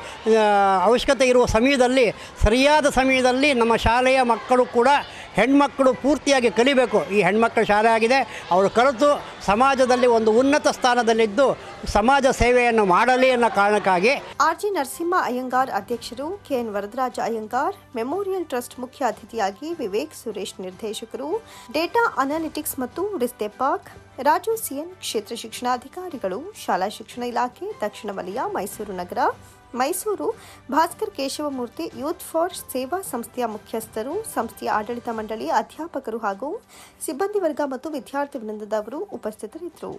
ಅವಶ್ಯಕತೆ ಇರುವ ಸಮಯದಲ್ಲಿ ಸರಿಯಾದ ಸಮಯದಲ್ಲಿ ನಮ್ಮ ಶಾಲೆಯ ಮಕ್ಕಳು ಕೂಡ ಹೆಣ್ಮಕ್ಕಳು ಪೂರ್ತಿಯಾಗಿ ಕಲಿಬೇಕು. ಈ ಹೆಣ್ಮಕ್ಕಳ ಶಾಲೆ ಆಗಿದೆ. ಅವರು ಕಲಿತು ಸಮಾಜದಲ್ಲಿ ಒಂದು ಉನ್ನತ ಸ್ಥಾನದಲ್ಲಿದ್ದು ಸಮಾಜ ಸೇವೆಯನ್ನು ಮಾಡಲಿ ಅನ್ನೋ ಕಾರಣಕ್ಕಾಗಿ RG ನರಸಿಂಹ ಅಯ್ಯಂಗಾರ್ ಅಧ್ಯಕ್ಷರು, KN Varadaraja Iyengar memorial trust ಮುಖ್ಯ ಅತಿಥಿಯಾಗಿ, ವಿವೇಕ್ ಸುರೇಶ್ ನಿರ್ದೇಶಕರು, ಡೇಟಾ ಅನಾಲಿಟಿಕ್ಸ್ ಮತ್ತು ರಿಸ್ತೆಪಾಕ್, ರಾಜು CN ಕ್ಷೇತ್ರ ಶಿಕ್ಷಣಾಧಿಕಾರಿಗಳು, ಶಾಲಾ ಶಿಕ್ಷಣ ಇಲಾಖೆ ದಕ್ಷಿಣ ವಲಯ ಮೈಸೂರು ನಗರ, ಮೈಸೂರು ಭಾಸ್ಕರ್ ಕೇಶವಮೂರ್ತಿ ಯೂತ್ ಫಾರ್ ಸೇವಾ ಸಂಸ್ಥೆಯ ಮುಖ್ಯಸ್ಥರು, ಸಂಸ್ಥೆಯ ಆಡಳಿತ ಮಂಡಳಿ, ಅಧ್ಯಾಪಕರು ಹಾಗೂ ಸಿಬ್ಬಂದಿ ವರ್ಗ ಮತ್ತು ವಿದ್ಯಾರ್ಥಿ ವೃಂದದವರು ಉಪಸ್ಥಿತರಿದ್ದರು.